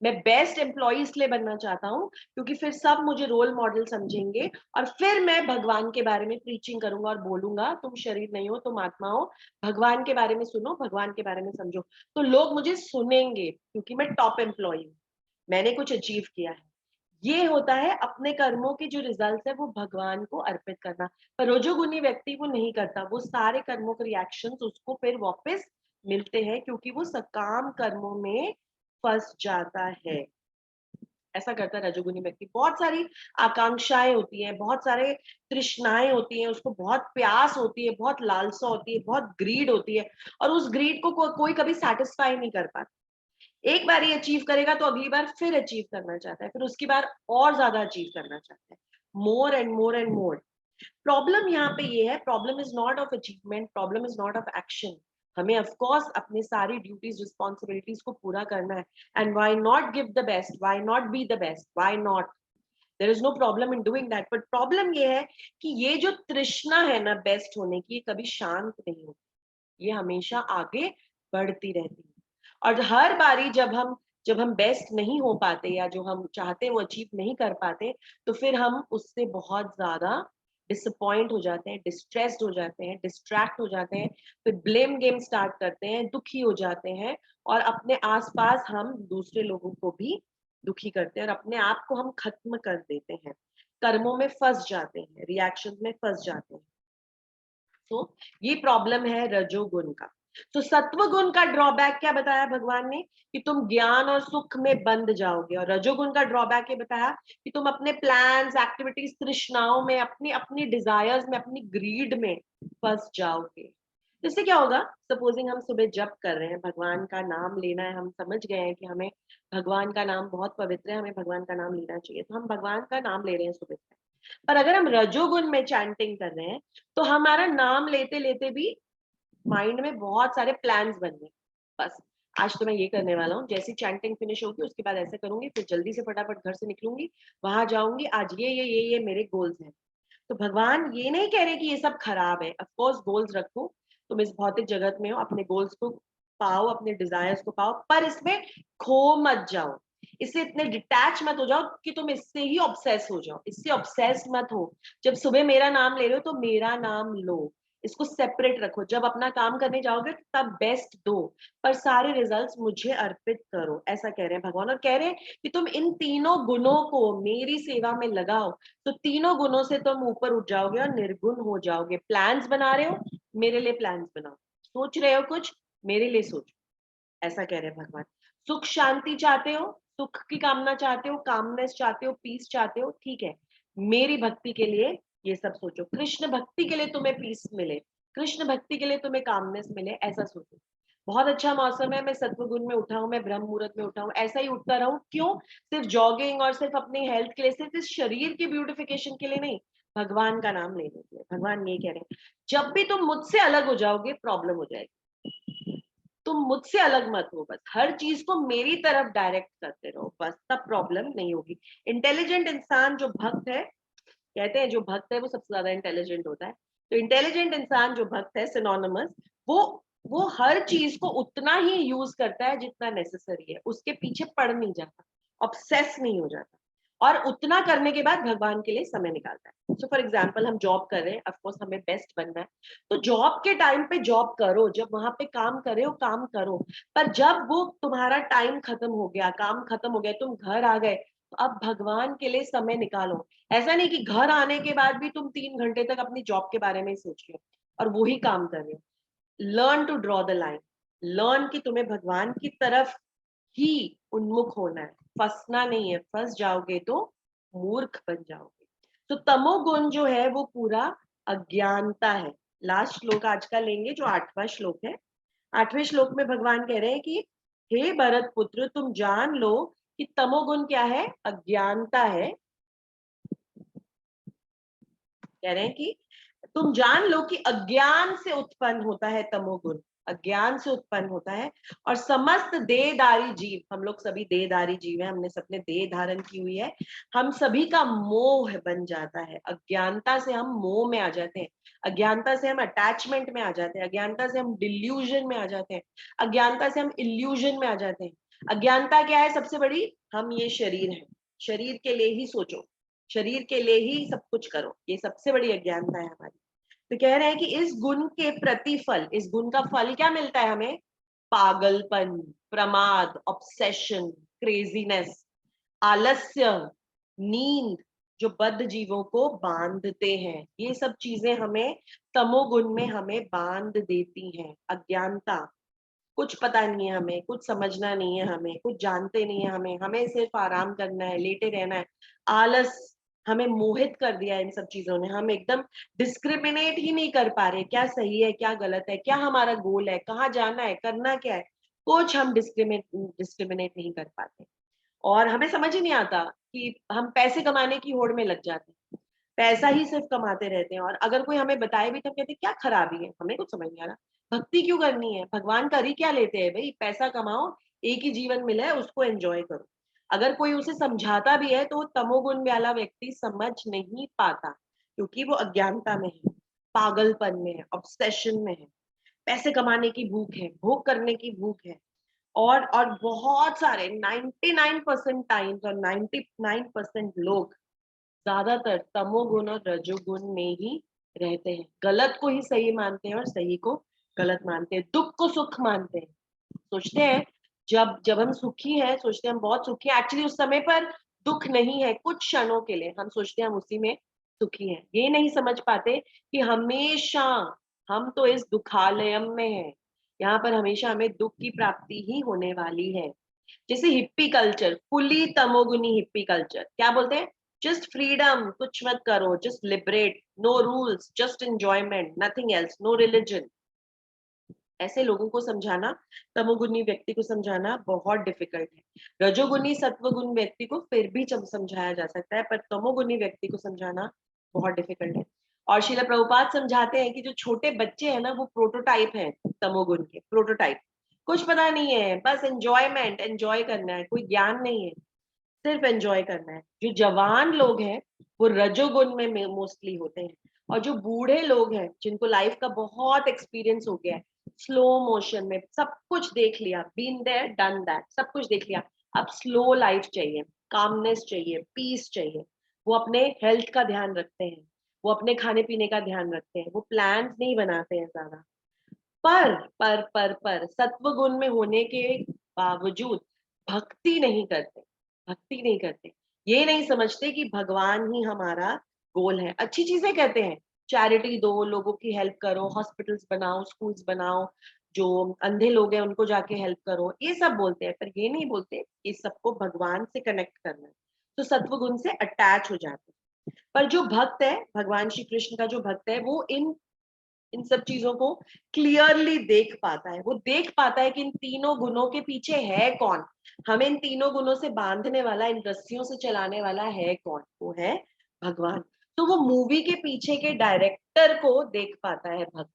Speaker 1: मैं बेस्ट एम्प्लॉय इसलिए बनना चाहता हूँ क्योंकि फिर सब मुझे रोल मॉडल समझेंगे और फिर मैं भगवान के बारे में प्रीचिंग करूंगा और बोलूंगा तुम शरीर नहीं हो, तुम आत्मा हो, भगवान के बारे में सुनो, भगवान के बारे में समझो। तो लोग मुझे सुनेंगे क्योंकि मैं टॉप एम्प्लॉय हूँ, मैंने कुछ अचीव किया है। ये होता है अपने कर्मों के जो रिजल्ट है वो भगवान को अर्पित करना। पर रजोगुनी व्यक्ति वो नहीं करता, वो सारे कर्मों के रिएक्शंस उसको फिर वापस मिलते हैं क्योंकि वो सकाम कर्मों में फंस जाता है। ऐसा करता है रजोगुनी व्यक्ति। बहुत सारी आकांक्षाएं होती हैं, बहुत सारे तृष्णाएं होती हैं, उसको बहुत प्यास होती है, बहुत लालसा होती है, बहुत ग्रीड होती है और उस ग्रीड को कोई कभी सेटिस्फाई नहीं कर पाता। एक बार ये अचीव करेगा तो अगली बार फिर अचीव करना चाहता है, फिर उसकी बार और ज्यादा अचीव करना चाहता है, more and more and more. Problem यहाँ पे ये है, problem is not of achievement, problem is not of action. हमें ऑफ कोर्स अपनी सारी ड्यूटीज रिस्पॉन्सिबिलिटीज को पूरा करना है। And why not give the best, why not be the best, why not, there is no problem in doing that. But problem ये है कि ये जो तृष्णा है ना बेस्ट होने की, ये कभी शांत नहीं होती, ये हमेशा आगे बढ़ती रहती है। और हर बारी जब हम बेस्ट नहीं हो पाते या जो हम चाहते हैं वो अचीव नहीं कर पाते, तो फिर हम उससे बहुत ज्यादा डिसअपॉइंट हो जाते हैं, डिस्ट्रेस्ड हो जाते हैं, डिस्ट्रैक्ट हो जाते हैं, फिर ब्लेम गेम स्टार्ट करते हैं, दुखी हो जाते हैं और अपने आसपास हम दूसरे लोगों को भी दुखी करते हैं और अपने आप को हम खत्म कर देते हैं, कर्मों में फंस जाते हैं, रिएक्शन में फंस जाते हैं। तो ये प्रॉब्लम है रजोगुण का। तो सत्व गुण का ड्रॉबैक क्या बताया भगवान ने, कि तुम ज्ञान और सुख में बंध जाओगे। और रजोगुण का ड्रॉबैक ये बताया कि तुम अपने प्लान्स, एक्टिविटीज, तृष्णाओं में, अपनी अपनी डिजायर्स में, अपनी ग्रीड में फंस जाओगे। तो इससे क्या होगा, सपोजिंग हम सुबह जप कर रहे हैं, भगवान का नाम लेना है, हम समझ गए हैं कि हमें भगवान का नाम बहुत पवित्र है, हमें भगवान का नाम लेना चाहिए, तो हम भगवान का नाम ले रहे हैं सुबह से। पर अगर हम रजोगुण में चैंटिंग कर रहे हैं तो हमारा नाम लेते लेते भी माइंड में बहुत सारे प्लान्स बन गए। बस आज तो मैं ये करने वाला हूँ, जैसी चैंटिंग फिनिश होगी उसके बाद ऐसे करूंगी, फिर जल्दी से फटाफट घर से निकलूंगी, वहां जाऊंगी, आज ये मेरे गोल्स हैं। तो भगवान ये नहीं कह रहे कि ये सब खराब है, ऑफकोर्स गोल्स रखो, तुम इस भौतिक जगत में हो, अपने गोल्स को पाओ, अपने डिजायर्स को पाओ, पर इसमें खो मत जाओ, इससे इतने डिटैच मत हो जाओ कि तुम इससे ही ऑब्सेस हो जाओ, इससे ऑब्सेस मत हो। जब सुबह मेरा नाम ले रहे हो तो मेरा नाम लो, इसको सेपरेट रखो। जब अपना काम करने जाओगे तब बेस्ट दो, पर सारे रिजल्ट्स मुझे अर्पित करो, ऐसा कह रहे हैं भगवान। और कह रहे हैं कि तुम इन तीनों गुणों को मेरी सेवा में लगाओ, तो तीनों गुणों से तुम ऊपर उठ जाओगे और निर्गुण हो जाओगे। प्लान्स बना रहे हो, मेरे लिए प्लान्स बनाओ, सोच रहे हो कुछ, मेरे लिए सोचो, ऐसा कह रहे हैं भगवान। सुख शांति चाहते हो, सुख की कामना चाहते हो, कामनेस चाहते हो, पीस चाहते हो, ठीक है, मेरी भक्ति के लिए ये सब सोचो, कृष्ण भक्ति के लिए तुम्हें पीस मिले, कृष्ण भक्ति के लिए तुम्हें कामनेस मिले, ऐसा सोचो। बहुत अच्छा मौसम है, मैं सत्वगुण में उठा हूं, मैं ब्रह्म मुहूर्त में उठा हूं, ऐसा ही उठता रहूं, क्यों? सिर्फ जॉगिंग और सिर्फ अपनी हेल्थ के लिए, सिर्फ इस शरीर की ब्यूटिफिकेशन के लिए नहीं, भगवान का नाम लेने के लिए। भगवान ये कह रहे हैं, जब भी तुम मुझसे अलग हो जाओगे प्रॉब्लम हो जाएगी, तुम मुझसे अलग मत हो, बस हर चीज को मेरी तरफ डायरेक्ट करते रहो, बस तब प्रॉब्लम नहीं होगी। इंटेलिजेंट इंसान जो भक्त है, कहते हैं जो भक्त है वो सबसे ज्यादा इंटेलिजेंट होता है, तो इंटेलिजेंट इंसान जो भक्त है सिनोनिमस, वो वो हर चीज को उतना ही यूज करता है जितना नेसेसरी है, उसके पीछे पड़ नहीं जाता, ऑब्सेस नहीं हो जाता, और उतना करने के बाद भगवान के लिए समय निकालता है। सो फॉर एग्जाम्पल हम जॉब कर रहे हैं, ऑफकोर्स हमें बेस्ट बनना है, तो जॉब के टाइम पे जॉब करो, जब वहां पे काम कर रहे हो काम करो, पर जब वो तुम्हारा टाइम खत्म हो गया, काम खत्म हो गया, तुम घर आ गए, तो अब भगवान के लिए समय निकालो। ऐसा नहीं कि घर आने के बाद भी तुम 3 घंटे तक अपनी जॉब के बारे में ही सोच रहे हो और वही काम कर रहे हो। Learn to draw the line, learn कि तुम्हें भगवान की तरफ ही उन्मुख होना है, फंसना नहीं है, फंस जाओगे तो मूर्ख बन जाओगे। तो तमोगुण जो है वो पूरा अज्ञानता है। लास्ट श्लोक आज का लेंगे जो 8वां श्लोक है। 8वें श्लोक में भगवान कह रहे हैं कि हे भरत पुत्र, तुम जान लो कि तमोगुण क्या है, अज्ञानता है। कह रहे हैं कि तुम जान लो कि अज्ञान से उत्पन्न होता है तमोगुण, अज्ञान से उत्पन्न होता है। और समस्त देहधारी जीव, हम लोग सभी देहधारी जीव हैं, हमने सबने देह धारण की हुई है, हम सभी का मोह बन जाता है। अज्ञानता से हम मोह में आ जाते हैं, अज्ञानता से हम अटैचमेंट में आ जाते हैं, अज्ञानता से हम डिल्यूजन में आ जाते हैं, अज्ञानता से हम इल्यूजन में आ जाते हैं। अज्ञानता क्या है सबसे बड़ी? हम ये शरीर है, शरीर के लिए ही सोचो, शरीर के लिए ही सब कुछ करो, ये सबसे बड़ी अज्ञानता है हमारी। तो कह रहे हैं कि इस गुण के प्रतिफल, इस गुण का फल क्या मिलता है हमें? पागलपन, प्रमाद, ऑब्सेशन, क्रेजीनेस, आलस्य, नींद, जो बद्ध जीवों को बांधते हैं, ये सब चीजें हमें तमोगुण में हमें बांध देती हैं। अज्ञानता, कुछ पता नहीं है हमें, कुछ समझना नहीं है हमें, कुछ जानते नहीं है हमें, हमें सिर्फ आराम करना है, लेटे रहना है। आलस, हमें मोहित कर दिया इन सब चीजों ने, हम एकदम डिस्क्रिमिनेट ही नहीं कर पा रहे, क्या सही है क्या गलत है, क्या हमारा गोल है, कहाँ जाना है, करना क्या है, कुछ हम डिस्क्रिमिनेट नहीं कर पाते। और हमें समझ ही नहीं आता कि हम पैसे कमाने की होड़ में लग जाते हैं, पैसा ही सिर्फ कमाते रहते हैं। और अगर कोई हमें बताए भी तो हम कहते हैं क्या खराबी है, हमें कुछ समझ नहीं आ रहा, भक्ति क्यों करनी है, भगवान कर ही क्या लेते हैं भाई, पैसा कमाओ, एक ही जीवन मिला है, उसको एंजॉय करो। अगर कोई उसे समझाता भी है तो वो तमोगुण वाला व्यक्ति समझ नहीं पाता, क्योंकि वो अज्ञानता में है, पागलपन में है, ऑब्सेशन में है, पैसे कमाने की भूख है, भोग करने की भूख है। और बहुत सारे 99% टाइम्स और 99% लोग ज्यादातर तमोगुण और रजोगुण में ही रहते हैं, गलत को ही सही मानते हैं और सही को गलत मानते हैं, दुख को सुख मानते हैं। सोचते हैं जब जब हम सुखी हैं, सोचते हैं हम बहुत सुखी हैं, एक्चुअली उस समय पर दुख नहीं है, कुछ क्षणों के लिए हम सोचते हैं हम उसी में सुखी हैं। ये नहीं समझ पाते कि हमेशा हम तो इस दुखालयम में हैं, यहाँ पर हमेशा हमें दुख की प्राप्ति ही होने वाली है। जैसे हिप्पी कल्चर, फुली तमोगुनी हिप्पी कल्चर, क्या बोलते हैं? जस्ट फ्रीडम, कुछ मत करो, just liberate, no rules, just enjoyment, nothing else, no religion. ऐसे लोगों को समझाना, तमोगुनी व्यक्ति को समझाना बहुत डिफिकल्ट है। रजोगुनी सत्वगुण व्यक्ति को फिर भी समझाया जा सकता है, पर तमोगुनी व्यक्ति को समझाना बहुत डिफिकल्ट है। और श्रील प्रभुपाद समझाते हैं कि जो छोटे बच्चे हैं ना, वो प्रोटोटाइप हैं, तमोगुण के प्रोटोटाइप। कुछ पता नहीं है, बस एंजॉयमेंट, एंजॉय करना है, कोई ज्ञान नहीं है, सिर्फ एंजॉय करना है। जो जवान लोग हैं वो रजोगुण में मोस्टली होते हैं। और जो बूढ़े लोग हैं, जिनको लाइफ का बहुत एक्सपीरियंस हो गया है, स्लो मोशन में सब कुछ देख लिया, बीन देयर डन दैट, सब कुछ देख लिया, अब स्लो लाइफ चाहिए, कामनेस चाहिए, पीस चाहिए। वो अपने हेल्थ का ध्यान रखते हैं, वो अपने खाने पीने का ध्यान रखते हैं, वो प्लान्स नहीं बनाते हैं ज्यादा। पर सत्व गुण में होने के बावजूद भक्ति नहीं करते, भक्ति नहीं करते। ये नहीं समझते कि भगवान ही हमारा गोल है। अच्छी चीजें कहते हैं, चैरिटी दो, लोगों की हेल्प करो, हॉस्पिटल्स बनाओ, स्कूल्स बनाओ, जो अंधे लोग हैं उनको जाके हेल्प करो, ये सब बोलते हैं, पर ये नहीं बोलते इस सबको भगवान से कनेक्ट करना है। तो सत्व गुण से अटैच हो जाते हैं। पर जो भक्त है, भगवान श्री कृष्ण का जो भक्त है, वो इन सब चीजों को क्लियरली देख पाता है। वो देख पाता है कि इन तीनों गुणों के पीछे है कौन, हमें इन तीनों गुणों से बांधने वाला, इन रस्सियों से चलाने वाला है कौन? वो है भगवान। तो वो मूवी के पीछे के डायरेक्टर को देख पाता है भक्त,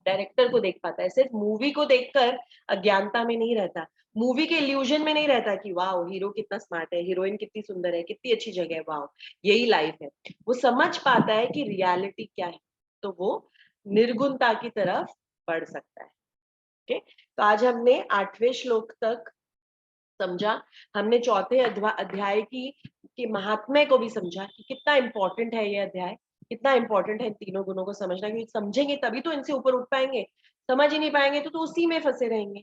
Speaker 1: डायरेक्टर को देख पाता है। सिर्फ मूवी को देखकर अज्ञानता में नहीं रहता, मूवी के इल्यूजन में नहीं रहता कि वाह हीरो कितना स्मार्ट है, हीरोइन कितनी सुंदर है, कितनी अच्छी जगह है, वाह यही लाइफ है। वो समझ पाता है कि रियलिटी क्या है, तो वो निर्गुणता की तरफ बढ़ सकता है। ओके, तो आज हमने 8वें श्लोक तक समझा, हमने चौथे अध्याय की के महात्म्य को भी समझा कि कितना इंपॉर्टेंट है ये अध्याय, कितना इंपॉर्टेंट है इन तीनों गुणों को समझना, क्योंकि समझेंगे तभी तो इनसे ऊपर उठ पाएंगे, समझ ही नहीं पाएंगे तो उसी में फंसे रहेंगे।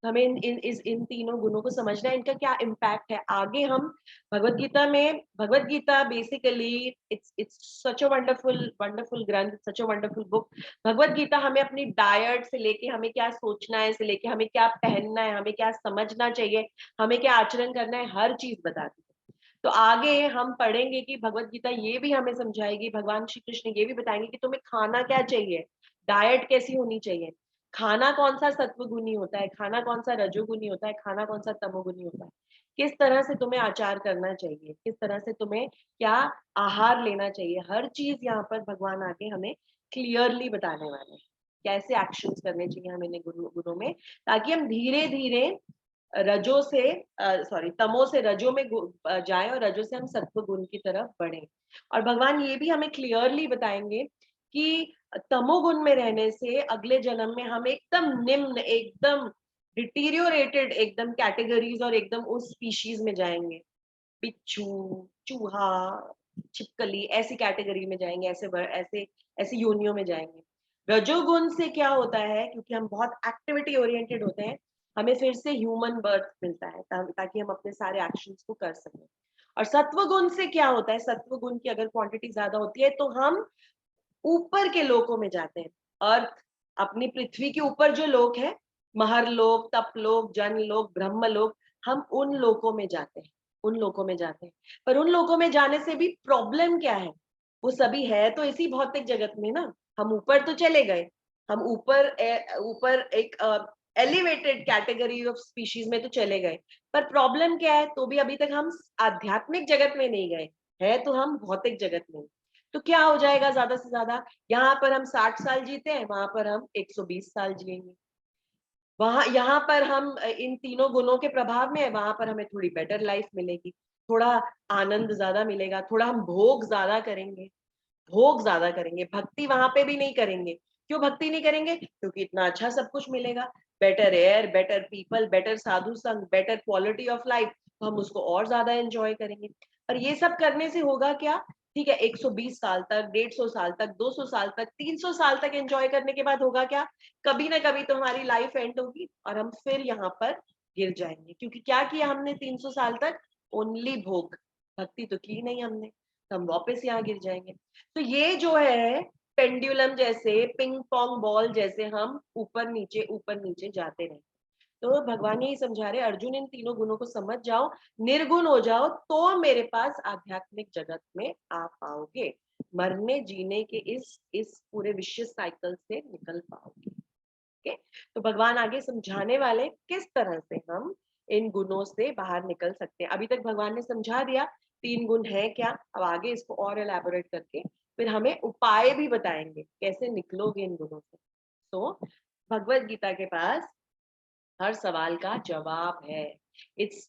Speaker 1: तो हमें इन तीनों गुणों को समझना है, इनका क्या इम्पैक्ट है। आगे हम भगवत गीता में, Bhagavad Gita basically it's such a wonderful wonderful granth, such a wonderful book. Bhagavad Gita हमें अपनी डाइट से लेके हमें क्या सोचना है, से लेके हमें क्या पहनना है, हमें क्या समझना चाहिए, हमें क्या आचरण करना है, हर चीज बताती है। तो आगे हम पढ़ेंगे कि भगवत गीता ये भी हमें समझाएगी, भगवान श्री कृष्ण ये भी बताएंगे कि तुम्हें खाना क्या चाहिए, डाइट कैसी होनी चाहिए, खाना कौन सा सत्वगुणी होता है, खाना कौन सा रजोगुणी होता है, खाना कौन सा तमोगुणी होता है, किस तरह से तुम्हें आचार करना चाहिए, किस तरह से तुम्हें क्या आहार लेना चाहिए, हर चीज यहाँ पर भगवान आके हमें क्लियरली बताने वाले हैं कैसे एक्शंस करने चाहिए हमें इन गुणों में, ताकि हम धीरे धीरे रजो से सॉरी तमो से रजो में जाएं और रजो से हम सत्व गुण की तरफ बढ़ें। और भगवान ये भी हमें क्लियरली बताएंगे कि तमोगुण में रहने से अगले जन्म में हम एकदम निम्न, एकदम डिटीरियोरेटेड, एकदम कैटेगरीज और एकदम उस स्पीशीज में जाएंगे, बिच्छू, चूहा, छिपकली, ऐसी कैटेगरी में जाएंगे, ऐसे ऐसी योनियों में जाएंगे। रजोगुण से क्या होता है, क्योंकि हम बहुत एक्टिविटी ओरिएंटेड होते हैं, हमें फिर से ह्यूमन बर्थ मिलता है ताकि हम अपने सारे एक्शंस को कर सकें। और सत्व गुण से क्या होता है, सत्व गुण की अगर क्वांटिटी ज्यादा होती है तो हम ऊपर के लोकों में जाते हैं। अर्थ, अपनी पृथ्वी के ऊपर जो लोक है, महरलोक, तपलोक, जनलोक, ब्रह्मलोक, हम उन लोकों में जाते हैं, उन लोकों में जाते हैं। पर उन लोकों में जाने से भी प्रॉब्लम क्या है, वो सभी है तो इसी भौतिक जगत में ना। हम ऊपर तो चले गए, हम ऊपर एक एलिवेटेड कैटेगरी ऑफ स्पीशीज में तो चले गए, पर प्रॉब्लम क्या है, तो भी अभी तक हम आध्यात्मिक जगत में नहीं गए, है तो हम भौतिक जगत में। तो क्या हो जाएगा ज्यादा से ज्यादा, यहाँ पर हम 60 साल जीते हैं, वहां पर हम 120 साल जिएंगे। वहां यहाँ पर हम इन तीनों गुणों के प्रभाव में है, वहां पर हमें थोड़ी बेटर लाइफ मिलेगी, थोड़ा आनंद ज्यादा मिलेगा, थोड़ा हम भोग ज्यादा करेंगे, भोग ज्यादा करेंगे। भक्ति वहां पे भी नहीं करेंगे। क्यों भक्ति नहीं करेंगे, क्योंकि इतना अच्छा सब कुछ मिलेगा, better air, better people, better sadhu sang, better quality of life, तो हम उसको और ज्यादा एंजॉय करेंगे। और ये सब करने से होगा क्या, ठीक है 120 साल तक, 150 साल तक, 200 साल तक, 300 साल तक एंजॉय करने के बाद होगा क्या, कभी ना कभी तो हमारी लाइफ एंड होगी और हम फिर यहाँ पर गिर जाएंगे। क्योंकि क्या किया हमने 300 साल तक, ओनली भोग, भक्ति तो की नहीं हमने, तो हम वापस यहाँ गिर जाएंगे। तो ये जो है पेंडुलम जैसे, पिंग पोंग बॉल जैसे हम ऊपर नीचे जाते रहे। तो भगवान यही समझा रहे, अर्जुन इन तीनों गुणों को समझ जाओ, निर्गुण हो जाओ, तो मेरे पास आध्यात्मिक जगत में आ पाओगे, मरने जीने के इस पूरे विश्व साइकिल से निकल पाओगे। ओके, तो भगवान आगे समझाने वाले किस तरह से हम इन गुणों से बाहर निकल सकते हैं। अभी तक भगवान ने समझा दिया 3 गुण है क्या, अब आगे इसको और एलैबोरेट करके फिर हमें उपाय भी बताएंगे कैसे निकलोगे इन गुणों से। तो भगवत गीता के पास हर सवाल का जवाब है। It's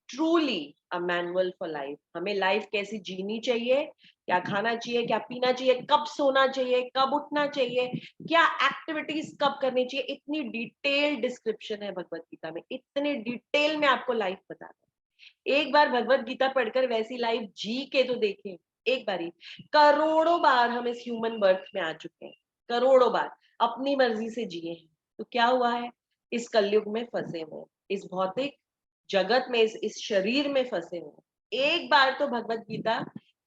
Speaker 1: truly a manual for life. हमें लाइफ कैसी जीनी चाहिए, क्या खाना चाहिए, क्या पीना चाहिए, कब सोना चाहिए, कब उठना चाहिए, क्या एक्टिविटीज कब करनी चाहिए, इतनी डिटेल डिस्क्रिप्शन है भगवत गीता में, इतने डिटेल में आपको लाइफ बताता है। एक बार भगवत गीता पढ़कर वैसी लाइफ जी के तो देखें, एक बार ही। करोड़ों बार हम इस ह्यूमन बर्थ में आ चुके हैं, करोड़ों बार अपनी मर्जी से जिए हैं, तो क्या हुआ है, इस कलयुग में फंसे हुए, इस भौतिक जगत में, इस शरीर में फंसे हुए। एक बार तो भगवत गीता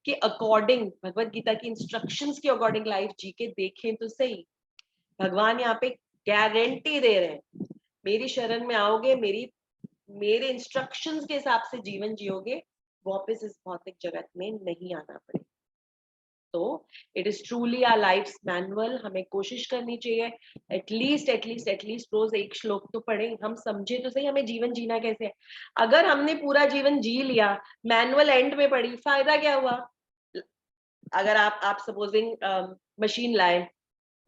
Speaker 1: के अकॉर्डिंग, भगवत गीता की इंस्ट्रक्शंस के अकॉर्डिंग लाइफ जी के देखें तो सही। भगवान यहाँ पे गारंटी दे रहे हैं, मेरी शरण में आओगे, मेरे इंस्ट्रक्शंस के हिसाब से जीवन जियोगे, वापस इस भौतिक जगत में नहीं आना पड़ेगा। तो it is truly our life manual. हमें कोशिश करनी चाहिए एटलीस्ट रोज एक श्लोक तो पढ़े, हम समझे तो सही हमें जीवन जीना कैसे है। अगर हमने पूरा जीवन जी लिया, मैनुअल एंड में पढ़ी, फायदा क्या हुआ। अगर आप सपोजिंग मशीन लाए,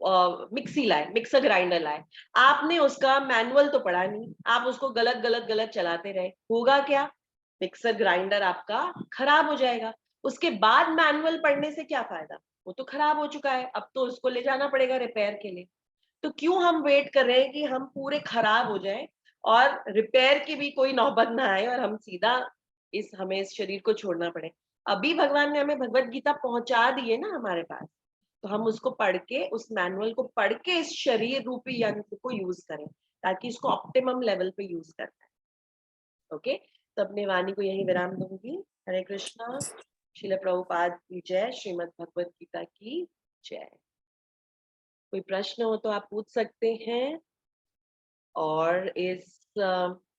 Speaker 1: मिक्सी लाए, मिक्सर ग्राइंडर लाए, आपने उसका मैनुअल तो पढ़ा नहीं, आप उसको गलत गलत गलत चलाते रहे, होगा क्या, मिक्सर ग्राइंडर आपका खराब हो जाएगा। उसके बाद मैनुअल पढ़ने से क्या फायदा, वो तो खराब हो चुका है, अब तो उसको ले जाना पड़ेगा रिपेयर के लिए। तो क्यों हम वेट कर रहे हैं कि हम पूरे खराब हो जाएं और रिपेयर की भी कोई नौबत ना आए और हम सीधा हमें इस शरीर को छोड़ना पड़े। अभी भगवान ने हमें भगवत गीता पहुंचा दी है ना हमारे पास, तो हम उसको पढ़ के, उस मैनुअल को पढ़ के इस शरीर रूपी यंत्र को यूज करें, ताकि इसको ऑप्टिमम लेवल पे यूज करना है। ओके, तो अपने वाणी को यही विराम दूंगी। हरे कृष्णा, श्रील प्रभुपाद की जय, श्रीमद् भगवत गीता की जय। कोई प्रश्न हो तो आप पूछ सकते हैं। और इस